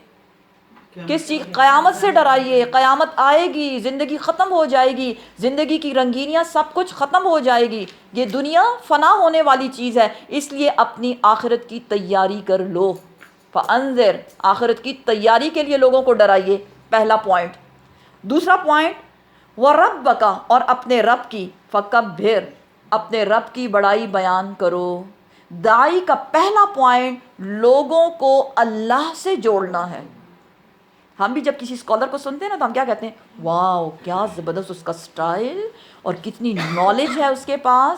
Speaker 1: کس چیز؟ قیامت سے ڈرائیے. قیامت آئے گی، زندگی ختم ہو جائے گی، زندگی کی رنگینیاں سب کچھ ختم ہو جائے گی. یہ دنیا فنا ہونے والی چیز ہے، اس لیے اپنی آخرت کی تیاری کر لو. فَأَنذِرْ، آخرت کی تیاری کے لیے لوگوں کو ڈرائیے، پہلا پوائنٹ. دوسرا پوائنٹ وَرَبَّكَ، اور اپنے رب کی، فَكَبِّرْ، اپنے رب کی بڑائی بیان کرو. داعی کا پہلا پوائنٹ لوگوں کو اللہ سے جوڑنا ہے. ہم بھی جب کسی اسکالر کو سنتے ہیں نا تو ہم کیا کہتے ہیں؟ واو، کیا زبردست اس کا سٹائل اور کتنی نالج ہے اس کے پاس.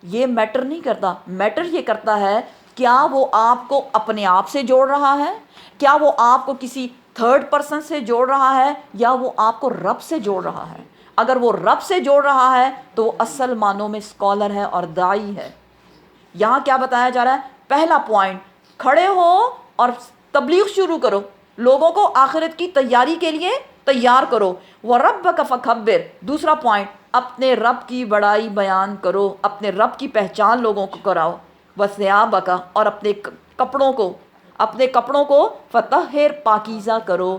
Speaker 1: یہ میٹر نہیں کرتا. میٹر یہ کرتا ہے کیا وہ آپ کو اپنے آپ سے جوڑ رہا ہے، کیا وہ آپ کو کسی تھرڈ پرسن سے جوڑ رہا ہے، یا وہ آپ کو رب سے جوڑ رہا ہے. اگر وہ رب سے جوڑ رہا ہے تو وہ اصل معنوں میں اسکالر ہے اور داعی ہے. یہاں کیا بتایا جا رہا ہے؟ پہلا پوائنٹ، کھڑے ہو اور تبلیغ شروع کرو، لوگوں کو آخرت کی تیاری کے لیے تیار کرو. وَرَبَّكَ فَكَبِّرْ، دوسرا پوائنٹ، اپنے رب کی بڑائی بیان کرو، اپنے رب کی پہچان لوگوں کو کراؤ. وَثِيَابَكَ، اور اپنے کپڑوں کو فَطَہِّرْ، پاکیزہ کرو.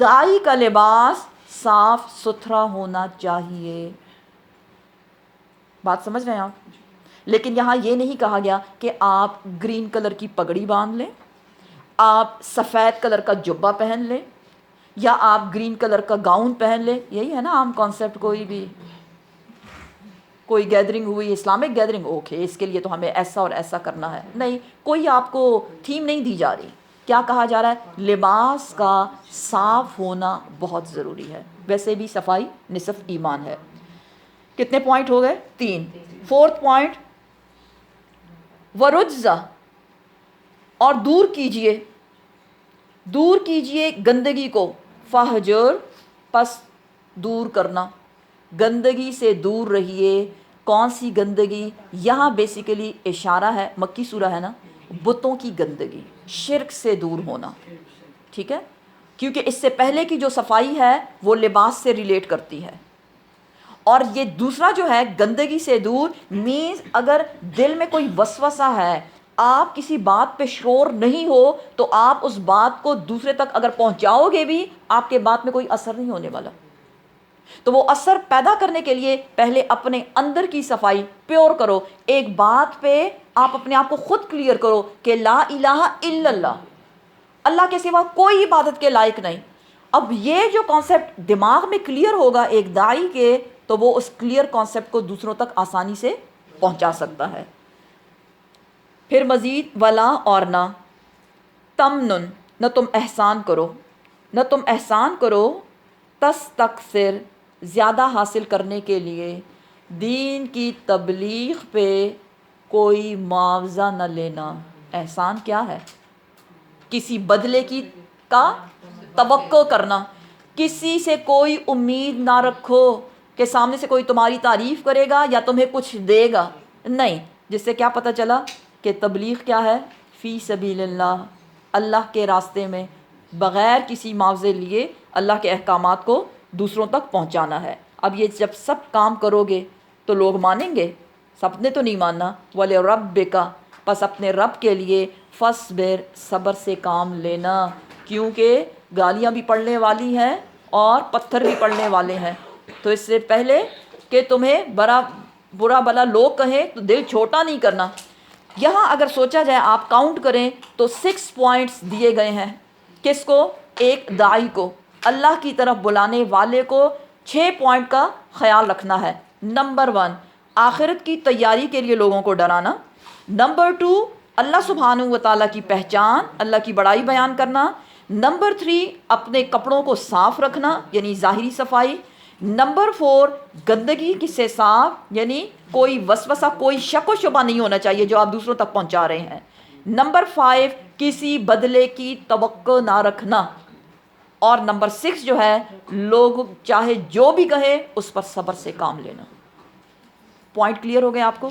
Speaker 1: داعی کا لباس صاف ستھرا ہونا چاہیے. بات سمجھ رہے ہیں آپ؟ لیکن یہاں یہ نہیں کہا گیا کہ آپ گرین کلر کی پگڑی باندھ لیں، آپ سفید کلر کا جبہ پہن لیں، یا آپ گرین کلر کا گاؤن پہن لیں. یہی ہے نا عام کانسیپٹ. کوئی گیدرنگ ہوئی، اسلامک گیدرنگ، اوکے اس کے لیے تو ہمیں ایسا اور ایسا کرنا ہے. نہیں، کوئی آپ کو تھیم نہیں دی جا رہی. کیا کہا جا رہا ہے؟ لباس کا صاف ہونا بہت ضروری ہے. ویسے بھی صفائی نصف ایمان ہے. کتنے پوائنٹ ہو گئے؟ 3. فورتھ پوائنٹ وَرُجْزَ، اور دور کیجئے گندگی کو. فَہْجُرْ، پس دور کرنا، گندگی سے دور رہیے. کون سی گندگی؟ یہاں بیسیکلی اشارہ ہے، مکی سورہ ہے نا، بتوں کی گندگی، شرک سے دور ہونا. ٹھیک ہے، کیونکہ اس سے پہلے کی جو صفائی ہے وہ لباس سے ریلیٹ کرتی ہے. اور یہ دوسرا جو ہے گندگی سے دور مینز اگر دل میں کوئی وسوسہ ہے، آپ کسی بات پہ شور نہیں ہو تو آپ اس بات کو دوسرے تک اگر پہنچاؤ گے بھی آپ کے بات میں کوئی اثر نہیں ہونے والا. تو وہ اثر پیدا کرنے کے لیے پہلے اپنے اندر کی صفائی پیور کرو. ایک بات پہ آپ اپنے آپ کو خود کلیئر کرو کہ لا الہ الا اللہ، اللہ کے سوا کوئی عبادت کے لائق نہیں. اب یہ جو کانسیپٹ دماغ میں کلیئر ہوگا ایک داعی کے، تو وہ اس کلیئر کانسیپٹ کو دوسروں تک آسانی سے پہنچا سکتا ہے. پھر مزید ولا، اور نہ تمنن، نہ تم احسان کرو تستکثر، زیادہ حاصل کرنے کے لیے. دین کی تبلیغ پہ کوئی معاوضہ نہ لینا. احسان کیا ہے؟ کسی بدلے کا توقع کرنا. کسی سے کوئی امید نہ رکھو کہ سامنے سے کوئی تمہاری تعریف کرے گا یا تمہیں کچھ دے گا. نہیں، جس سے کیا پتہ چلا کہ تبلیغ کیا ہے؟ فی سبیل اللہ، اللہ کے راستے میں بغیر کسی معاوضے لیے اللہ کے احکامات کو دوسروں تک پہنچانا ہے. اب یہ جب سب کام کرو گے تو لوگ مانیں گے؟ سب نے تو نہیں ماننا. وَلِرَبِّكَ، پس اپنے رب کے لیے فَاصْبِرْ، صبر سے کام لینا، کیونکہ گالیاں بھی پڑنے والی ہیں اور پتھر بھی پڑنے والے ہیں. تو اس سے پہلے کہ تمہیں برا بلا لوگ کہیں تو دل چھوٹا نہیں کرنا. یہاں اگر سوچا جائے، آپ کاؤنٹ کریں تو 6 پوائنٹس دیے گئے ہیں. کس کو؟ ایک داعی کو، اللہ کی طرف بلانے والے کو 6 پوائنٹ کا خیال رکھنا ہے. نمبر 1، آخرت کی تیاری کے لیے لوگوں کو ڈرانا. نمبر 2، اللہ سبحانہ و تعالیٰ کی پہچان، اللہ کی بڑائی بیان کرنا. نمبر 3، اپنے کپڑوں کو صاف رکھنا یعنی ظاہری صفائی. نمبر 4، گندگی سے صاف یعنی کوئی وسوسہ، کوئی شک و شبہ نہیں ہونا چاہیے جو آپ دوسروں تک پہنچا رہے ہیں. نمبر 5، کسی بدلے کی توقع نہ رکھنا. اور نمبر 6 جو ہے، لوگ چاہے جو بھی کہے اس پر صبر سے کام لینا. پوائنٹ کلیئر ہو گئے آپ کو؟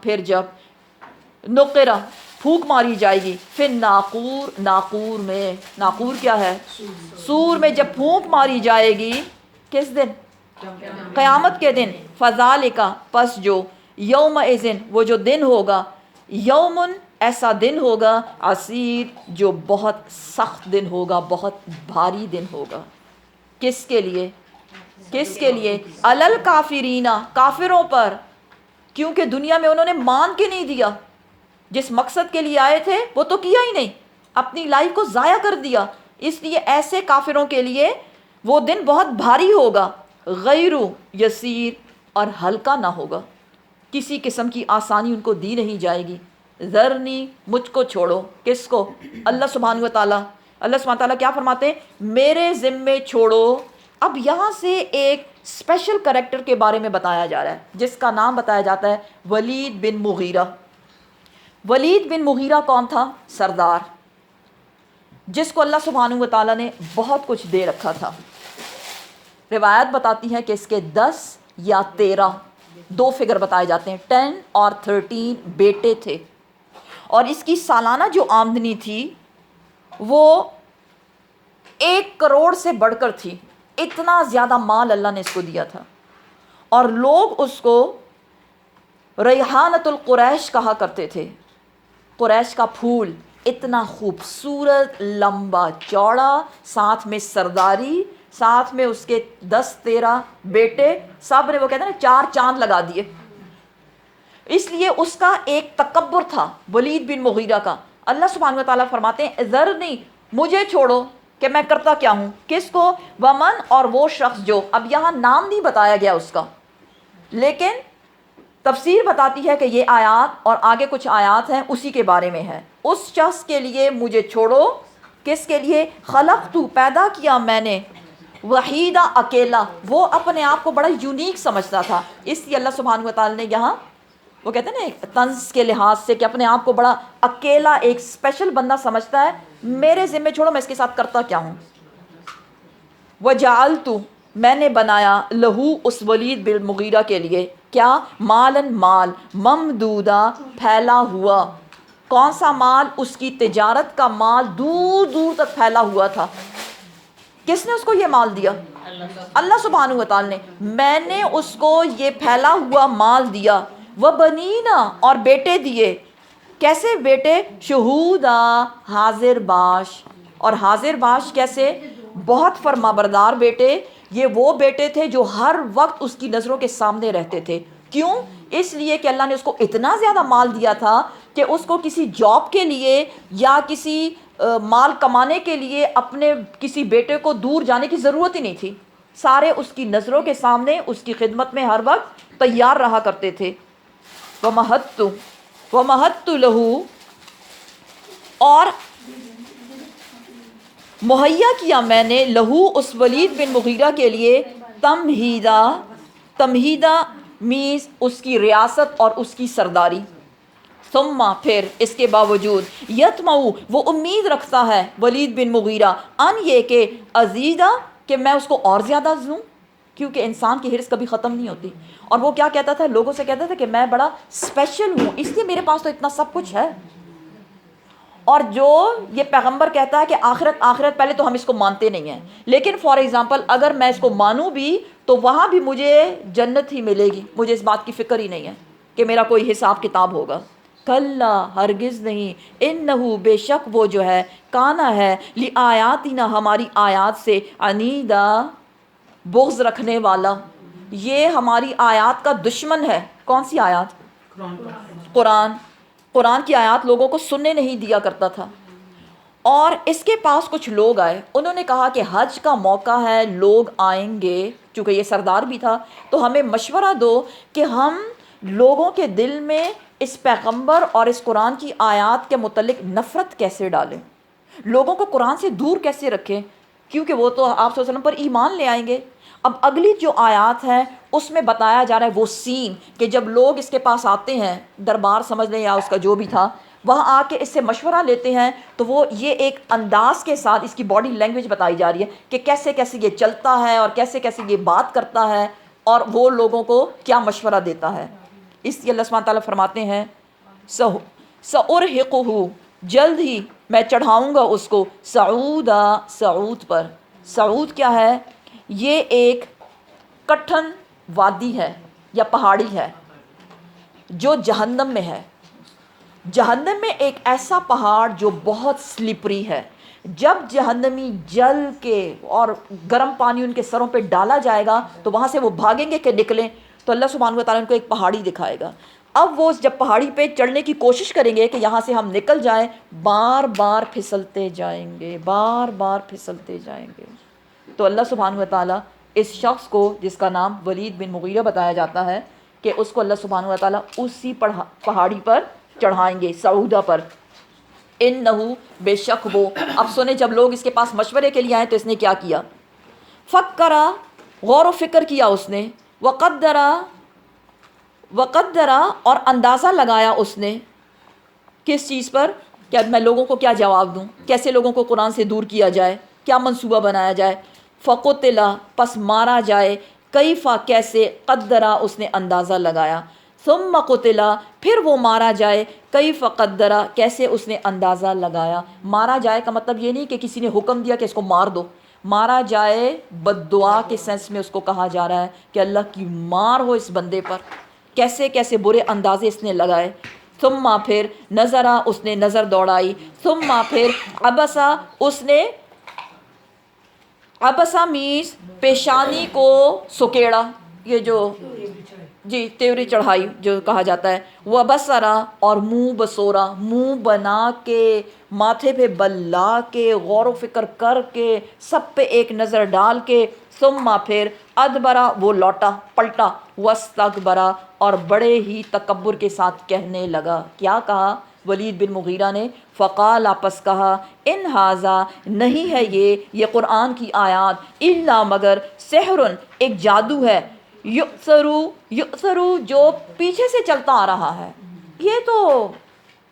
Speaker 1: پھر جب نقرہ پھونک ماری جائے گی پھر ناقور ناقور میں ناقور کیا ہے سور میں جب پھونک ماری جائے گی کس دن قیامت کے دن فذالک پس جو یوم اذن وہ جو دن ہوگا یومن ایسا دن ہوگا عسیر جو بہت سخت دن ہوگا بہت بھاری دن ہوگا کس کے لیے علل کافرین کافروں پر کیونکہ دنیا میں انہوں نے مان کے نہیں دیا جس مقصد کے لیے آئے تھے وہ تو کیا ہی نہیں اپنی لائف کو ضائع کر دیا اس لیے ایسے کافروں کے لیے وہ دن بہت بھاری ہوگا غیر یسیر اور ہلکا نہ ہوگا کسی قسم کی آسانی ان کو دی نہیں جائے گی ذرنی مجھ کو چھوڑو کس کو اللہ سبحانہ وتعالیٰ کیا فرماتے ہیں میرے ذمے چھوڑو اب یہاں سے ایک اسپیشل کریکٹر کے بارے میں بتایا جا رہا ہے جس کا نام بتایا جاتا ہے ولید بن مغیرہ ولید بن مغیرہ کون تھا سردار جس کو اللہ سبحانہ وتعالیٰ نے بہت کچھ دے رکھا تھا روایت بتاتی ہے کہ اس کے 10 یا 13 دو فگر بتائے جاتے ہیں 10 اور 13 بیٹے تھے اور اس کی سالانہ جو آمدنی تھی وہ 1 کروڑ سے بڑھ کر تھی اتنا زیادہ مال اللہ نے اس کو دیا تھا اور لوگ اس کو ریحانۃ القریش کہا کرتے تھے قریش کا پھول اتنا خوبصورت لمبا چوڑا ساتھ میں سرداری ساتھ میں اس کے 10-13 بیٹے سب نے وہ کہتے ہیں نا 4 چاند لگا دیے اس لیے اس کا ایک تکبر تھا ولید بن مغیرہ کا اللہ سبحانہ وتعالیٰ فرماتے ہیں ذرنی مجھے چھوڑو کہ میں کرتا کیا ہوں کس کو ومن اور وہ شخص جو اب یہاں نام نہیں بتایا گیا اس کا لیکن تفسیر بتاتی ہے کہ یہ آیات اور آگے کچھ آیات ہیں اسی کے بارے میں ہے اس شخص کے لیے مجھے چھوڑو کس کے لیے خلقت پیدا کیا میں نے وحیدہ اکیلا وہ اپنے آپ کو بڑا یونیک سمجھتا تھا اس لیے اللہ سبحانہ وتعالیٰ نے یہاں وہ کہتے ہیں نا طنز کے لحاظ سے کہ اپنے آپ کو بڑا اکیلا ایک اسپیشل بندہ سمجھتا ہے میرے ذمے چھوڑو میں اس کے ساتھ کرتا کیا ہوں وجعلت میں نے بنایا لہو اس ولید بن مغیرہ کے لیے کیا مالن مال ممدودہ پھیلا ہوا کون سا مال اس کی تجارت کا مال دور دور تک پھیلا ہوا تھا کس نے اس کو یہ مال دیا اللہ سبحانہ وتعالیٰ نے میں نے اس کو یہ پھیلا ہوا مال دیا وبنینا اور بیٹے دیے کیسے بیٹے شہودا حاضر باش اور حاضر باش کیسے بہت فرما بردار بیٹے یہ وہ بیٹے تھے جو ہر وقت اس کی نظروں کے سامنے رہتے تھے کیوں اس لیے کہ اللہ نے اس کو اتنا زیادہ مال دیا تھا کہ اس کو کسی جاب کے لیے یا کسی مال کمانے کے لیے اپنے کسی بیٹے کو دور جانے کی ضرورت ہی نہیں تھی سارے اس کی نظروں کے سامنے اس کی خدمت میں ہر وقت تیار رہا کرتے تھے وَمَهَدْتُ لَهُ اور مہیا کیا میں نے لہو اس ولید بن مغیرہ کے لیے تمہیدہ میز اس کی ریاست اور اس کی سرداری ثم پھر اس کے باوجود یتمع وہ امید رکھتا ہے ولید بن مغیرہ ان یہ کہ ازیدہ کہ میں اس کو اور زیادہ دوں کیونکہ انسان کی حرص کبھی ختم نہیں ہوتی اور وہ کیا کہتا تھا لوگوں سے کہتا تھا کہ میں بڑا اسپیشل ہوں اس لیے میرے پاس تو اتنا سب کچھ ہے اور جو یہ پیغمبر کہتا ہے کہ آخرت پہلے تو ہم اس کو مانتے نہیں ہیں لیکن فار ایگزامپل اگر میں اس کو مانوں بھی تو وہاں بھی مجھے جنت ہی ملے گی مجھے اس بات کی فکر ہی نہیں ہے کہ میرا کوئی حساب کتاب ہوگا کلا ہرگز نہیں انہو بے شک وہ جو ہے کانا ہے لآیاتنا ہماری آیات سے عنیدہ بغض رکھنے والا یہ ہماری آیات کا دشمن ہے کون سی آیات قرآن کی آیات لوگوں کو سننے نہیں دیا کرتا تھا اور اس کے پاس کچھ لوگ آئے انہوں نے کہا کہ حج کا موقع ہے لوگ آئیں گے چونکہ یہ سردار بھی تھا تو ہمیں مشورہ دو کہ ہم لوگوں کے دل میں اس پیغمبر اور اس قرآن کی آیات کے متعلق نفرت کیسے ڈالیں لوگوں کو قرآن سے دور کیسے رکھیں کیونکہ وہ تو آپ صلی اللہ علیہ وسلم پر ایمان لے آئیں گے اب اگلی جو آیات ہے اس میں بتایا جا رہا ہے وہ سین کہ جب لوگ اس کے پاس آتے ہیں دربار سمجھ لیں یا اس کا جو بھی تھا وہاں آ کے اس سے مشورہ لیتے ہیں تو وہ یہ ایک انداز کے ساتھ اس کی باڈی لینگویج بتائی جا رہی ہے کہ کیسے کیسے یہ چلتا ہے اور کیسے کیسے یہ بات کرتا ہے اور وہ لوگوں کو کیا مشورہ دیتا ہے اس لیے اللہ سبحانہ تعالیٰ فرماتے ہیں سأرہقہ، جلد ہی میں چڑھاؤں گا اس کو صعودا، صعود پر۔ صعود کیا ہے؟ یہ ایک کٹھن وادی ہے یا پہاڑی ہے جو جہنم میں ہے۔ جہنم میں ایک ایسا پہاڑ جو بہت سلپری ہے، جب جہنمی جل کے اور گرم پانی ان کے سروں پہ ڈالا جائے گا تو وہاں سے وہ بھاگیں گے کہ نکلیں، تو اللہ سبحانہ و تعالیٰ ان کو ایک پہاڑی دکھائے گا۔ اب وہ جب پہاڑی پہ چڑھنے کی کوشش کریں گے کہ یہاں سے ہم نکل جائیں، بار بار پھسلتے جائیں گے، بار بار پھسلتے جائیں گے۔ تو اللہ سبحانہ و تعالیٰ اس شخص کو، جس کا نام ولید بن مغیرہ بتایا جاتا ہے، کہ اس کو اللہ سبحانہ و تعالیٰ اسی پہاڑی پر چڑھائیں گے، سعودہ پر۔ انہو، بے شک وہ، اب سنیں جب لوگ اس کے پاس مشورے کے لیے آئے تو اس نے کیا کیا؟ فکرا، غور و فکر کیا اس نے، وقدرا، اور اندازہ لگایا اس نے، کس چیز پر؟ کہ اب میں لوگوں کو کیا جواب دوں، کیسے لوگوں کو قرآن سے دور کیا جائے، کیا منصوبہ بنایا جائے۔ فقتلا، پس مارا جائے، کیفا، کیسے، قدرا، اس نے اندازہ لگایا، ثم قتلا، پھر وہ مارا جائے، کیف قدرا، کیسے اس نے اندازہ لگایا۔ مارا جائے کا مطلب یہ نہیں کہ کسی نے حکم دیا کہ اس کو مار دو، مارا جائے بد دعا کے سینس میں اس کو کہا جا رہا ہے کہ اللہ کی مار ہو اس بندے پر، کیسے کیسے برے اندازے اس نے لگائے۔ ثم، پھر نظرا، اس نے نظر دوڑائی، ثم، پھر عبسا، اس نے، عبسا میز پیشانی کو سکیڑا، یہ جو جی تیوری چڑھائی جو کہا جاتا ہے، وہ بسرا، اور منہ بسورا، منہ بنا کے، ماتھے پہ بل لا کے، غور و فکر کر کے، سب پہ ایک نظر ڈال کے، ثم، پھر ادبرا، وہ لوٹا، پلٹا، واستکبرا، اور بڑے ہی تکبر کے ساتھ کہنے لگا۔ کیا کہا ولید بن مغیرہ نے؟ فقال، آپس کہا، ان ھذا، نہیں ہے یہ قرآن کی آیات، الا، مگر، سحر، ایک جادو ہے، یؤثرو، جو پیچھے سے چلتا آ رہا ہے۔ یہ تو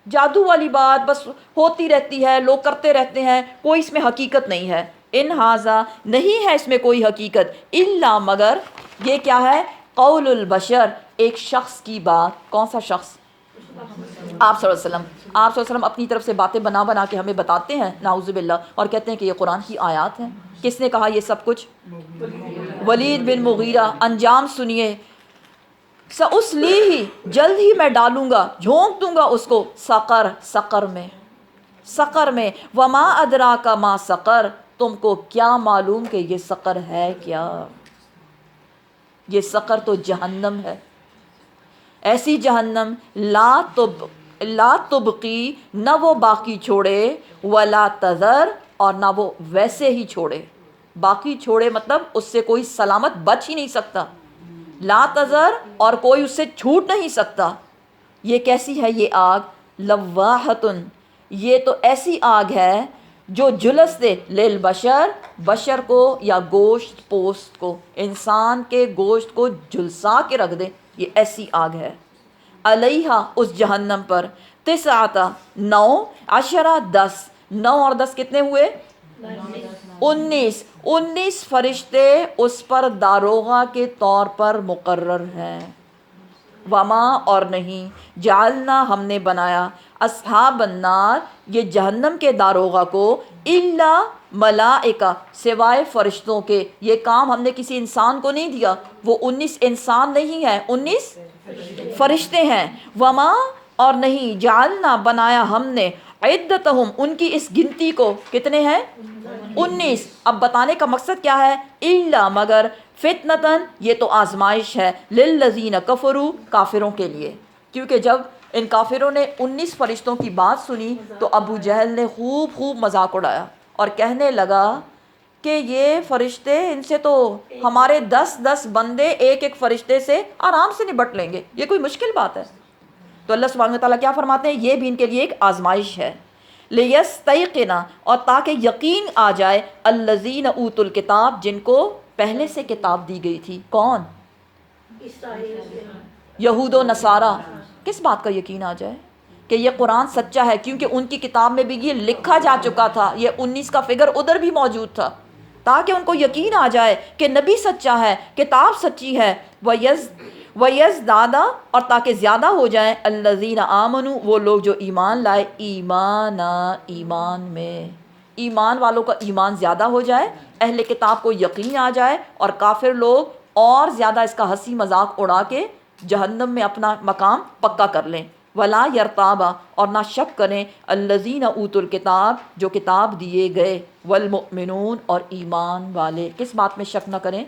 Speaker 1: جادو والی بات بس ہوتی رہتی ہے، لوگ کرتے رہتے ہیں، کوئی اس میں حقیقت نہیں ہے۔ ان ھذا، نہیں ہے اس میں کوئی حقیقت، الا، مگر، یہ کیا ہے؟ قول البشر، ایک شخص کی بات۔ کون سا شخص؟ آپ صلی اللہ علیہ وسلم۔ آپ صلی اللہ علیہ وسلم اپنی طرف سے باتیں بنا بنا کے ہمیں بتاتے ہیں، نعوذ باللہ، اور کہتے ہیں کہ یہ قرآن کی آیات ہیں۔ کس نے کہا یہ سب کچھ؟ ولید بن مغیرہ۔ انجام سنیے، سأصلیہ، جلد ہی میں ڈالوں گا، جھونک دوں گا اس کو، سقر، سقر میں، سقر میں، وما ادراک ما سقر، تم کو کیا معلوم کہ یہ سقر ہے کیا؟ یہ سقر تو جہنم ہے، ایسی جہنم، لا تبقی، نہ وہ باقی چھوڑے، ولا تذر، اور نہ وہ ویسے ہی چھوڑے۔ باقی چھوڑے مطلب اس سے کوئی سلامت بچ ہی نہیں سکتا، لا تذر، اور کوئی اس سے چھوٹ نہیں سکتا۔ یہ کیسی ہے یہ آگ؟ لواحتن، یہ تو ایسی آگ ہے جو جلس دے، للبشر، بشر کو یا گوشت پوست کو، انسان کے گوشت کو جھلسا کے رکھ دے، یہ ایسی آگ ہے۔ علیہا، اس جہنم پر، تسعۃ، 9، عشرہ، 10، 9 اور 10 کتنے ہوئے؟ 19 فرشتے اس پر داروغہ کے طور پر مقرر ہیں۔ وما، اور نہیں، جعلنا، ہم نے بنایا، اصحاب النار، یہ جہنم کے داروغہ کو، الا ملائکہ، سوائے فرشتوں کے۔ یہ کام ہم نے کسی انسان کو نہیں دیا، وہ 19 انسان نہیں ہیں، 19 فرشتے ہیں۔ وما، اور نہیں، جعلنا، بنایا ہم نے، عدتہم، ان کی اس گنتی کو، کتنے ہیں؟ 19۔ اب بتانے کا مقصد کیا ہے؟ الا، مگر، فتنتن، یہ تو آزمائش ہے، للذین کفروا، کافروں کے لیے۔ کیونکہ جب ان کافروں نے 19 فرشتوں کی بات سنی تو ابو جہل نے خوب مذاق اڑایا اور کہنے لگا کہ یہ فرشتے، ان سے تو ہمارے 10 بندے ایک ایک فرشتے سے آرام سے نبٹ لیں گے، یہ کوئی مشکل بات ہے۔ تو اللہ سبحانہ وتعالیٰ کیا فرماتے ہیں؟ یہ بھی ان کے لیے ایک آزمائش ہے۔ لیستیقن، اور تاکہ یقین آ جائے، الذین اوتوا الکتاب، جن کو پہلے سے کتاب دی گئی تھی۔ کون؟ یہود و نصارہ۔ کس بات کا یقین آ جائے؟ کہ یہ قرآن سچا ہے، کیونکہ ان کی کتاب میں بھی یہ لکھا جا چکا تھا، یہ 19 کا فگر ادھر بھی موجود تھا، تاکہ ان کو یقین آ جائے کہ نبی سچا ہے، کتاب سچی ہے۔ وَيَزْدَادَ اور تاکہ زیادہ ہو جائیں الَّذِينَ آمَنُوا وہ لوگ جو ایمان لائے ایمان میں، ایمان والوں کا ایمان زیادہ ہو جائے، اہل کتاب کو یقین آ جائے، اور کافر لوگ اور زیادہ اس کا ہنسی مذاق اڑا کے جہنم میں اپنا مقام پکا کر لیں۔ ولا یرتابا اور نہ شک کریں الذین اوتوا الکتاب جو کتاب دیے گئے، والمؤمنون اور ایمان والے، کس بات میں شک نہ کریں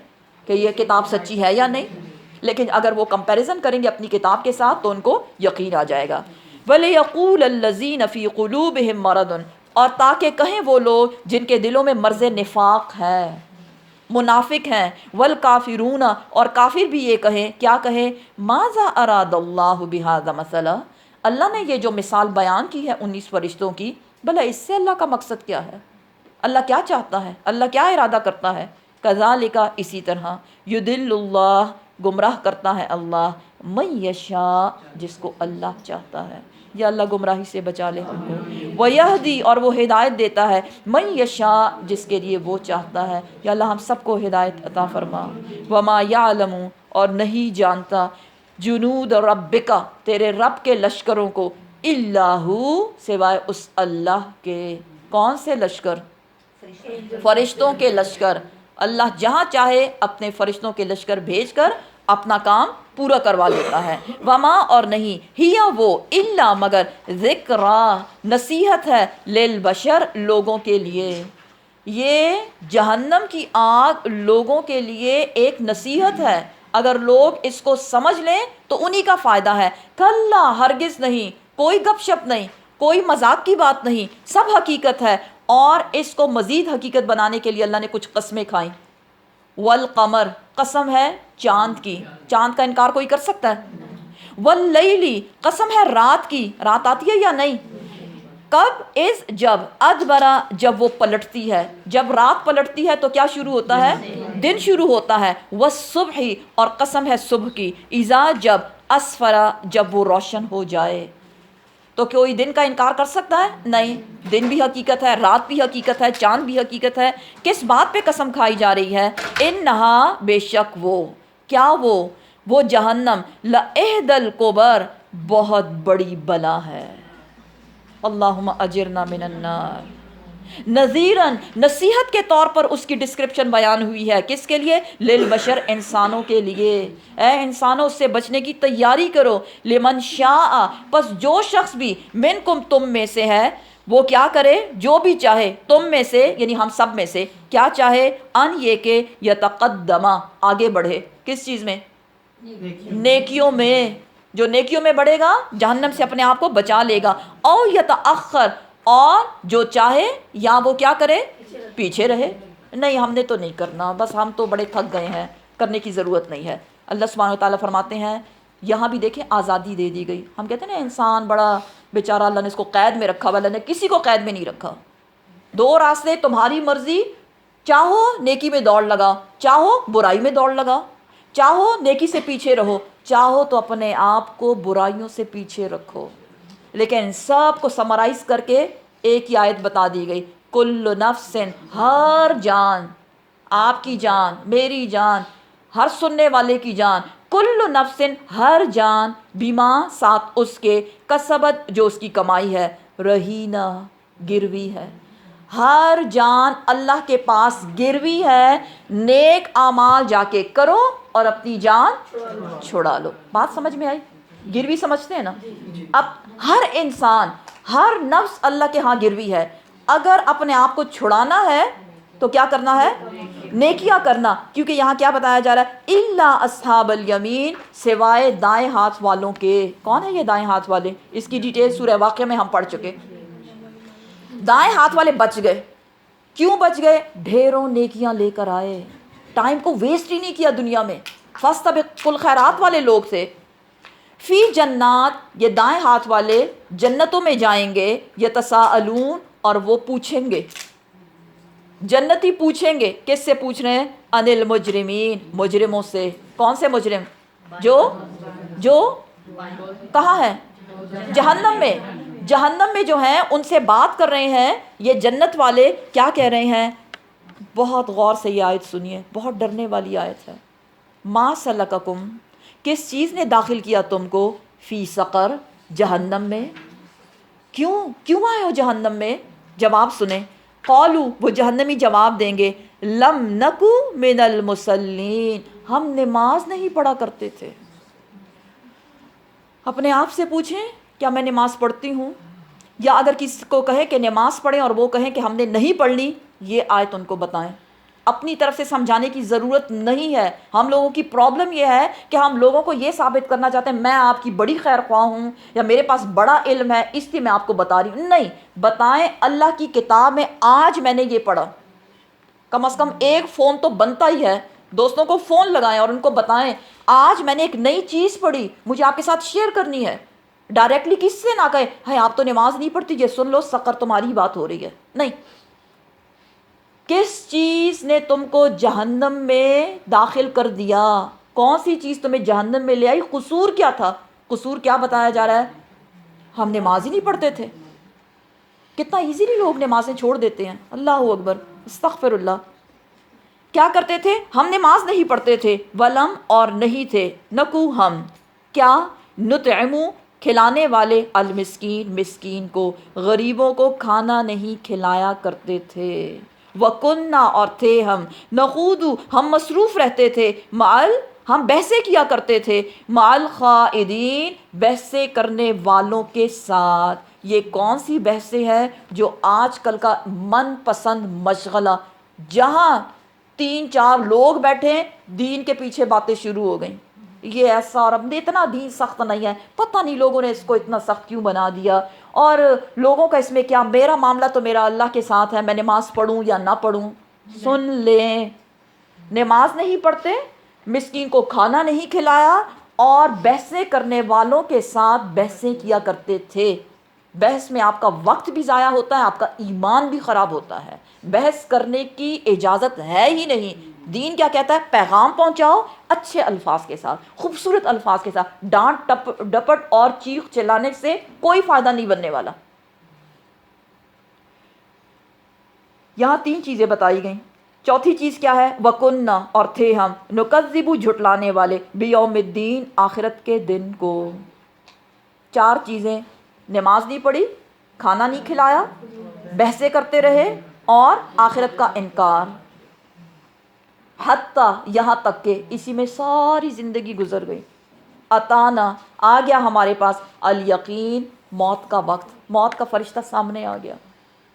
Speaker 1: کہ یہ کتاب سچی ہے یا نہیں، لیکن اگر وہ کمپیریزن کریں گے اپنی کتاب کے ساتھ تو ان کو یقین آ جائے گا۔ وَلِيَقُولَ الَّذِينَ فِي قُلُوبِهِم مَرَضٌ اور تاکہ کہیں وہ لوگ جن کے دلوں میں مرض نفاق ہے، منافق ہیں، والکافرون اور کافر بھی یہ کہیں، کیا کہیں، ماذا اراد اللہ بہذا مثلا، اللہ نے یہ جو مثال بیان کی ہے 19 فرشتوں کی، بھلا اس سے اللہ کا مقصد کیا ہے، اللہ کیا چاہتا ہے، اللہ کیا ارادہ کرتا ہے۔ کذالک اسی طرح یضل اللہ گمراہ کرتا ہے اللہ من یشاء جس کو اللہ چاہتا ہے، یا اللہ گمراہی سے بچا لے ہم کو، ویہدی اور وہ ہدایت دیتا ہے من یشاء جس کے لیے وہ چاہتا ہے، یا اللہ ہم سب کو ہدایت عطا فرما۔ وما یعلم اور نہیں جانتا جنود ربک تیرے رب کے لشکروں کو الا ہو سوائے اس اللہ کے، کون سے لشکر، فرشتوں کے لشکر، اللہ جہاں چاہے اپنے فرشتوں کے لشکر بھیج کر اپنا کام پورا کروا لیتا ہے۔ وما اور نہیں ہیا وہ الا مگر ذکرا نصیحت ہے للبشر لوگوں کے لیے، یہ جہنم کی آگ لوگوں کے لیے ایک نصیحت ہے، اگر لوگ اس کو سمجھ لیں تو انہی کا فائدہ ہے۔ کلا ہرگز نہیں، کوئی گپ شپ نہیں، کوئی مذاق کی بات نہیں، سب حقیقت ہے، اور اس کو مزید حقیقت بنانے کے لیے اللہ نے کچھ قسمیں کھائیں۔ والقمر قسم ہے چاند کی، چاند کا انکار کوئی کر سکتا ہے۔ واللیلی قسم ہے رات کی، رات آتی ہے یا نہیں، کب، از جب، ادبرا جب وہ پلٹتی ہے، جب رات پلٹتی ہے تو کیا شروع ہوتا ہے، دن شروع ہوتا ہے۔ والصبح اور قسم ہے صبح کی، اذا جب، اسفرا جب وہ روشن ہو جائے، تو کوئی دن کا انکار کر سکتا ہے، نہیں، دن بھی حقیقت ہے، رات بھی حقیقت ہے، چاند بھی حقیقت ہے۔ کس بات پہ قسم کھائی جا رہی ہے، انہا بے شک وہ، کیا وہ جہنم، لإحد الکبر بہت بڑی بلا ہے، اللہم اجرنا من النار۔ نذیراً نصیحت کے طور پر اس کی ڈسکرپشن بیان ہوئی ہے، کس کے لیے، للبشر انسانوں کے لیے، اے انسانوں اس سے بچنے کی تیاری کرو، لمن شاء پس جو شخص بھی منکم تم میں سے ہے وہ کیا کرے، جو بھی چاہے تم میں سے یعنی ہم سب میں سے، کیا چاہے، ان یہ کہ یتقدما آگے بڑھے، کس چیز میں، نیکیوں میں، جو نیکیوں میں بڑھے گا جہنم سے اپنے آپ کو بچا لے گا، او یتأخر اور جو چاہے یا وہ کیا کرے، پیچھے رہے، نہیں ہم نے تو نہیں کرنا، بس ہم تو بڑے تھک گئے ہیں، کرنے کی ضرورت نہیں ہے۔ اللہ سبحانہ وتعالیٰ فرماتے ہیں یہاں بھی دیکھیں آزادی دے دی گئی، ہم کہتے ہیں نا انسان بڑا بیچارہ اللہ نے اس کو قید میں رکھا، اللہ نے کسی کو قید میں نہیں رکھا، دو راستے تمہاری مرضی، چاہو نیکی میں دوڑ لگا، چاہو برائی میں دوڑ لگا، چاہو نیکی سے پیچھے رہو، چاہو تو اپنے آپ کو برائیوں سے پیچھے رکھو، لیکن سب کو سمرائز کر کے ایک ہی آیت بتا دی گئی، کل نفس ہر جان، آپ کی جان، میری جان، ہر سننے والے کی جان، کل نفس ہر جان، بیما ساتھ اس کے، کسبت جو اس کی کمائی ہے، رہینہ گروی ہے، ہر جان اللہ کے پاس گروی ہے، نیک اعمال جا کے کرو اور اپنی جان چھڑا لو۔ بات سمجھ میں آئی، گروی سمجھتے ہیں نا، اب ہر انسان، ہر نفس اللہ کے ہاں گروی ہے، اگر اپنے آپ کو چھڑانا ہے تو کیا کرنا ہے، نیکیاں کرنا، کیونکہ یہاں کیا بتایا جا رہا ہے، الا اصحاب الیمین سوائے دائیں ہاتھ والوں کے، کون ہے یہ دائیں ہاتھ والے، اس کی ڈیٹیل سورہ واقعہ میں ہم پڑھ چکے، دائیں ہاتھ والے بچ گئے، کیوں بچ گئے، ڈھیروں نیکیاں لے کر آئے، ٹائم کو ویسٹ ہی نہیں کیا دنیا میں، فاستبقوا الخیرات والے لوگ تھے۔ فی جنات یہ دائیں ہاتھ والے جنتوں میں جائیں گے، یتساءلون اور وہ پوچھیں گے، جنتی پوچھیں گے، کس سے پوچھ رہے ہیں، ان المجرمین مجرموں سے، کون سے مجرم، جو کہاں ہے، جہنم میں، جہنم میں جو ہیں ان سے بات کر رہے ہیں، یہ جنت والے کیا کہہ رہے ہیں، بہت غور سے یہ آیت سنیے، بہت ڈرنے والی آیت ہے، ما سلککم کس چیز نے داخل کیا تم کو فی سقر جہنم میں؟ کیوں آئے ہو جہنم میں؟ جواب سنیں، قالو وہ جہنمی جواب دیں گے لم نکو من المصلین، ہم نماز نہیں پڑھا کرتے تھے۔ اپنے آپ سے پوچھیں کیا میں نماز پڑھتی ہوں؟ یا اگر کسی کو کہے کہ نماز پڑھیں اور وہ کہیں کہ ہم نے نہیں پڑھنی، یہ آیت ان کو بتائیں۔ اپنی طرف سے سمجھانے کی ضرورت نہیں ہے۔ ہم لوگوں کی پرابلم یہ ہے کہ ہم لوگوں کو یہ ثابت کرنا چاہتے ہیں میں آپ کی بڑی خیر خواہ ہوں یا میرے پاس بڑا علم ہے اس لیے میں آپ کو بتا رہی ہوں۔ نہیں، بتائیں اللہ کی کتاب میں آج میں نے یہ پڑھا۔ کم از کم ایک فون تو بنتا ہی ہے، دوستوں کو فون لگائیں اور ان کو بتائیں آج میں نے ایک نئی چیز پڑھی، مجھے آپ کے ساتھ شیئر کرنی ہے۔ ڈائریکٹلی کس سے نہ کہے ہائے آپ تو نماز نہیں پڑھتی، یہ سن لو سقر تمہاری ہی بات ہو رہی ہے۔ نہیں، کس چیز نے تم کو جہنم میں داخل کر دیا؟ کون سی چیز تمہیں جہنم میں لے آئی؟ قصور کیا تھا؟ قصور کیا بتایا جا رہا ہے؟ ہم نماز ہی نہیں پڑھتے تھے۔ کتنا ایزیلی لوگ نمازیں چھوڑ دیتے ہیں، اللہ اکبر، استغفر اللہ۔ کیا کرتے تھے؟ ہم نماز نہیں پڑھتے تھے، ولم اور نہیں تھے، نکو ہم کیا، نطعمو کھلانے والے، المسکین مسکین کو، غریبوں کو کھانا نہیں کھلایا کرتے تھے، وَكُنَّا اور تھے ہم، نخوض ہم مصروف رہتے تھے، ہم بحثیں کیا کرتے تھے، مع الخائضین بحثیں کرنے والوں کے ساتھ۔ یہ کون سی بحثیں ہے؟ جو آج کل کا من پسند مشغلہ، جہاں 3-4 لوگ بیٹھے دین کے پیچھے باتیں شروع ہو گئیں، یہ ایسا اور اب اتنا دین سخت نہیں ہے، پتہ نہیں لوگوں نے اس کو اتنا سخت کیوں بنا دیا، اور لوگوں کا اس میں کیا، میرا معاملہ تو میرا اللہ کے ساتھ ہے، میں نماز پڑھوں یا نہ پڑھوں۔ سن لیں، نماز نہیں پڑھتے، مسکین کو کھانا نہیں کھلایا، اور بحثیں کرنے والوں کے ساتھ بحثیں کیا کرتے تھے۔ بحث میں آپ کا وقت بھی ضائع ہوتا ہے، آپ کا ایمان بھی خراب ہوتا ہے۔ بحث کرنے کی اجازت ہے ہی نہیں۔ دین کیا کہتا ہے؟ پیغام پہنچاؤ اچھے الفاظ کے ساتھ، خوبصورت الفاظ کے ساتھ۔ ڈانٹ ڈپٹ اور چیخ چلانے سے کوئی فائدہ نہیں بننے والا۔ یہاں 3 چیزیں بتائی گئیں۔ چوتھی چیز کیا ہے؟ وَكُنَّا اور تھے ہم، نُكَذِّبُ جھٹلانے والے، بِيَوْمِ الدِّين آخرت کے دن کو۔ 4 چیزیں، نماز نہیں پڑھی، کھانا نہیں کھلایا، بحثیں کرتے رہے، اور آخرت کا انکار۔ حتیٰ یہاں تک کہ اسی میں ساری زندگی گزر گئی۔ اتانا آ گیا ہمارے پاس، الیقین موت کا وقت، موت کا فرشتہ سامنے آ گیا،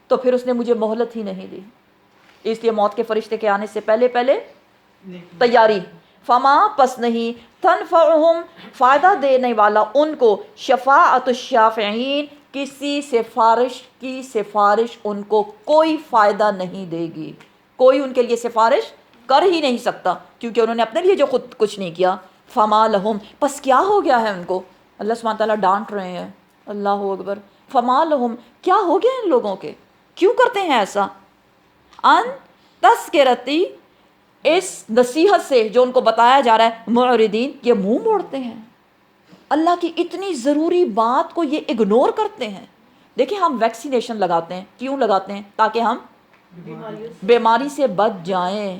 Speaker 1: تو پھر اس نے مجھے مہلت ہی نہیں دی، اس لیے موت کے فرشتے کے آنے سے پہلے تیاری۔ فما پس نہیں، تنفعہم فائدہ دینے والا ان کو، شفاعت الشافعین کسی سفارش کی سفارش ان کو کوئی فائدہ نہیں دے گی، کوئی ان کے لیے سفارش کر ہی نہیں سکتا، کیونکہ انہوں نے اپنے لیے جو خود کچھ نہیں کیا۔ فما لہم پس کیا ہو گیا ہے ان کو؟ اللہ سبحانہ تعالیٰ ڈانٹ رہے ہیں، اللہ اکبر۔ فما لہم کیا ہو گیا ان لوگوں کے، کیوں کرتے ہیں ایسا؟ ان تذکرتی اس نصیحت سے جو ان کو بتایا جا رہا ہے، معرضین یہ منہ موڑتے ہیں، اللہ کی اتنی ضروری بات کو یہ اگنور کرتے ہیں۔ دیکھیں ہم ویکسینیشن لگاتے ہیں، کیوں لگاتے ہیں؟ تاکہ ہم بیماری سے بچ جائیں۔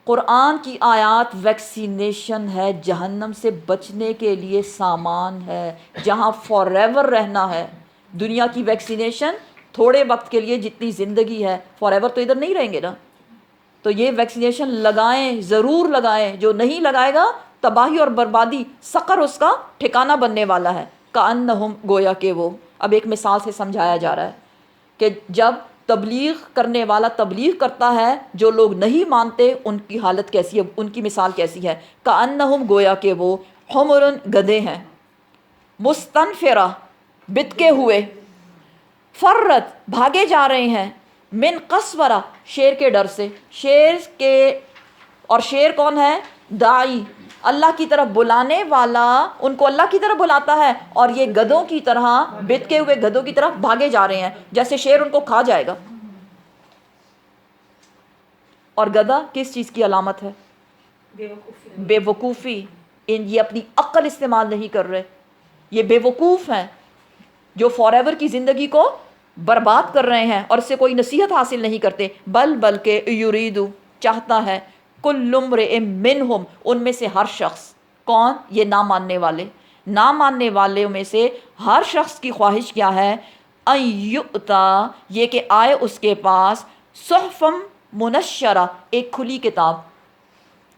Speaker 1: قرآن کی آیات ویکسینیشن ہے، جہنم سے بچنے کے لیے سامان ہے، جہاں فار ایور رہنا ہے۔ دنیا کی ویکسینیشن تھوڑے وقت کے لیے، جتنی زندگی ہے، فار ایور تو ادھر نہیں رہیں گے نا، تو یہ ویکسینیشن لگائیں، ضرور لگائیں۔ جو نہیں لگائے گا تباہی اور بربادی، سقر اس کا ٹھکانہ بننے والا ہے۔ کأنہم گویا کہ وہ، اب ایک مثال سے سمجھایا جا رہا ہے کہ جب تبلیغ کرنے والا تبلیغ کرتا ہے، جو لوگ نہیں مانتے ان کی حالت کیسی ہے، ان کی مثال کیسی ہے؟ کأنہم گویا کہ وہ، حمرن گدھے ہیں، مستنفرہ بتکے ہوئے، فرت بھاگے جا رہے ہیں، من قسورہ شیر کے ڈر سے، اور شیر کون ہے؟ داعی، اللہ کی طرف بلانے والا، ان کو اللہ کی طرف بلاتا ہے، اور یہ گدھوں کی طرح، بتکے ہوئے گدھوں کی طرف بھاگے جا رہے ہیں، جیسے شیر ان کو کھا جائے گا۔ اور گدھا کس چیز کی علامت ہے؟ بے وقوفی۔ یہ اپنی عقل استعمال نہیں کر رہے، یہ بے وقوف ہیں جو فار ایور کی زندگی کو برباد کر رہے ہیں اور اس سے کوئی نصیحت حاصل نہیں کرتے۔ بلکہ یریدو چاہتا ہے، کل امرئ منہم ان میں سے ہر شخص، کون؟ یہ نہ ماننے والے. نہ ماننے والوں میں سے ہر شخص کی خواہش کیا ہے؟ ان یؤتا، یہ کہ آئے اس کے پاس صحفم منشرہ، ایک کھلی کتاب.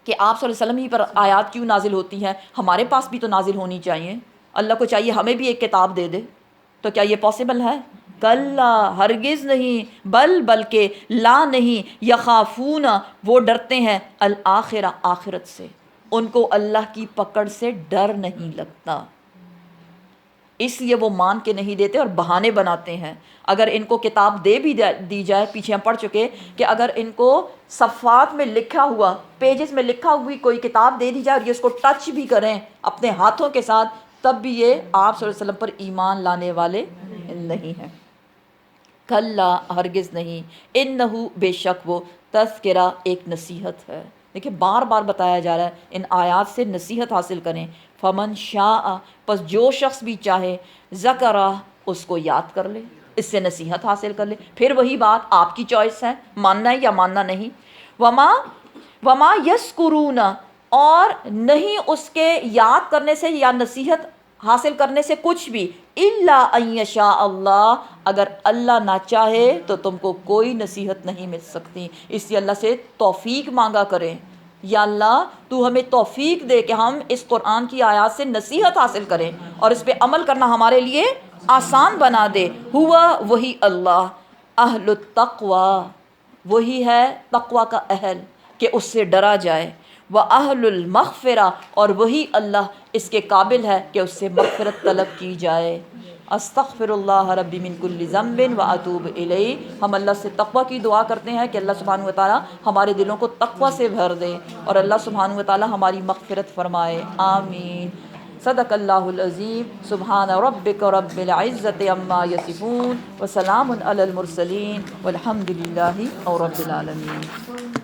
Speaker 1: کہ آپ صلی اللہ علیہ وسلم ہی پر آیات کیوں نازل ہوتی ہیں؟ ہمارے پاس بھی تو نازل ہونی چاہیے. اللہ کو چاہیے ہمیں بھی ایک کتاب دے دے. تو کیا یہ پاسبل ہے؟ کلا، ہرگز نہیں. بلکہ لا نہیں، یخافون، وہ ڈرتے ہیں، الآخرہ، آخرت سے. ان کو اللہ کی پکڑ سے ڈر نہیں لگتا، اس لیے وہ مان کے نہیں دیتے اور بہانے بناتے ہیں. اگر ان کو کتاب دے بھی دی جائے، پیچھے ہم پڑھ چکے کہ اگر ان کو صفحات میں لکھا ہوا، پیجز میں لکھا ہوئی کوئی کتاب دے دی جائے اور یہ اس کو ٹچ بھی کریں اپنے ہاتھوں کے ساتھ، تب بھی یہ آپ صلی اللہ علیہ وسلم پر ایمان لانے والے نہیں ہیں. کلا، ہرگز نہیں. انہو، بے شک وہ، تذکرہ، ایک نصیحت ہے. دیکھیں بار بار بتایا جا رہا ہے ان آیات سے نصیحت حاصل کریں. فمن شاء، پس جو شخص بھی چاہے، ذکرہ، اس کو یاد کر لے، اس سے نصیحت حاصل کر لے. پھر وہی بات، آپ کی چوائس ہے، ماننا ہے یا ماننا نہیں. وما یذکرون، اور نہیں اس کے یاد کرنے سے یا نصیحت حاصل کرنے سے کچھ بھی، الا ان یشاء اللہ، اگر اللہ نہ چاہے تو تم کو کوئی نصیحت نہیں مل سکتی. اس لیے اللہ سے توفیق مانگا کریں، یا اللہ تو ہمیں توفیق دے کہ ہم اس قرآن کی آیات سے نصیحت حاصل کریں اور اس پہ عمل کرنا ہمارے لیے آسان بنا دے. ہوا، وہی اللہ، اہل التقوی، وہی ہے تقوی کا اہل کہ اس سے ڈرا جائے. وَأَهْلُ الْمَغْفِرَةِ، اور وہی اللہ اس کے قابل ہے کہ اس سے مغفرت طلب کی جائے. استغفر اللہ ربی من کل ذنب واتوب الیہ. ہم اللہ سے تقوی کی دعا کرتے ہیں کہ اللہ سبحانہ وتعالی ہمارے دلوں کو تقوی سے بھر دے اور اللہ سبحانہ وتعالی ہماری مغفرت فرمائے. آمین. صدق اللہ العظیم. سبحان ربک رب العزت عما یصفون وسلام علی المرسلین والحمد للہ رب العالمین.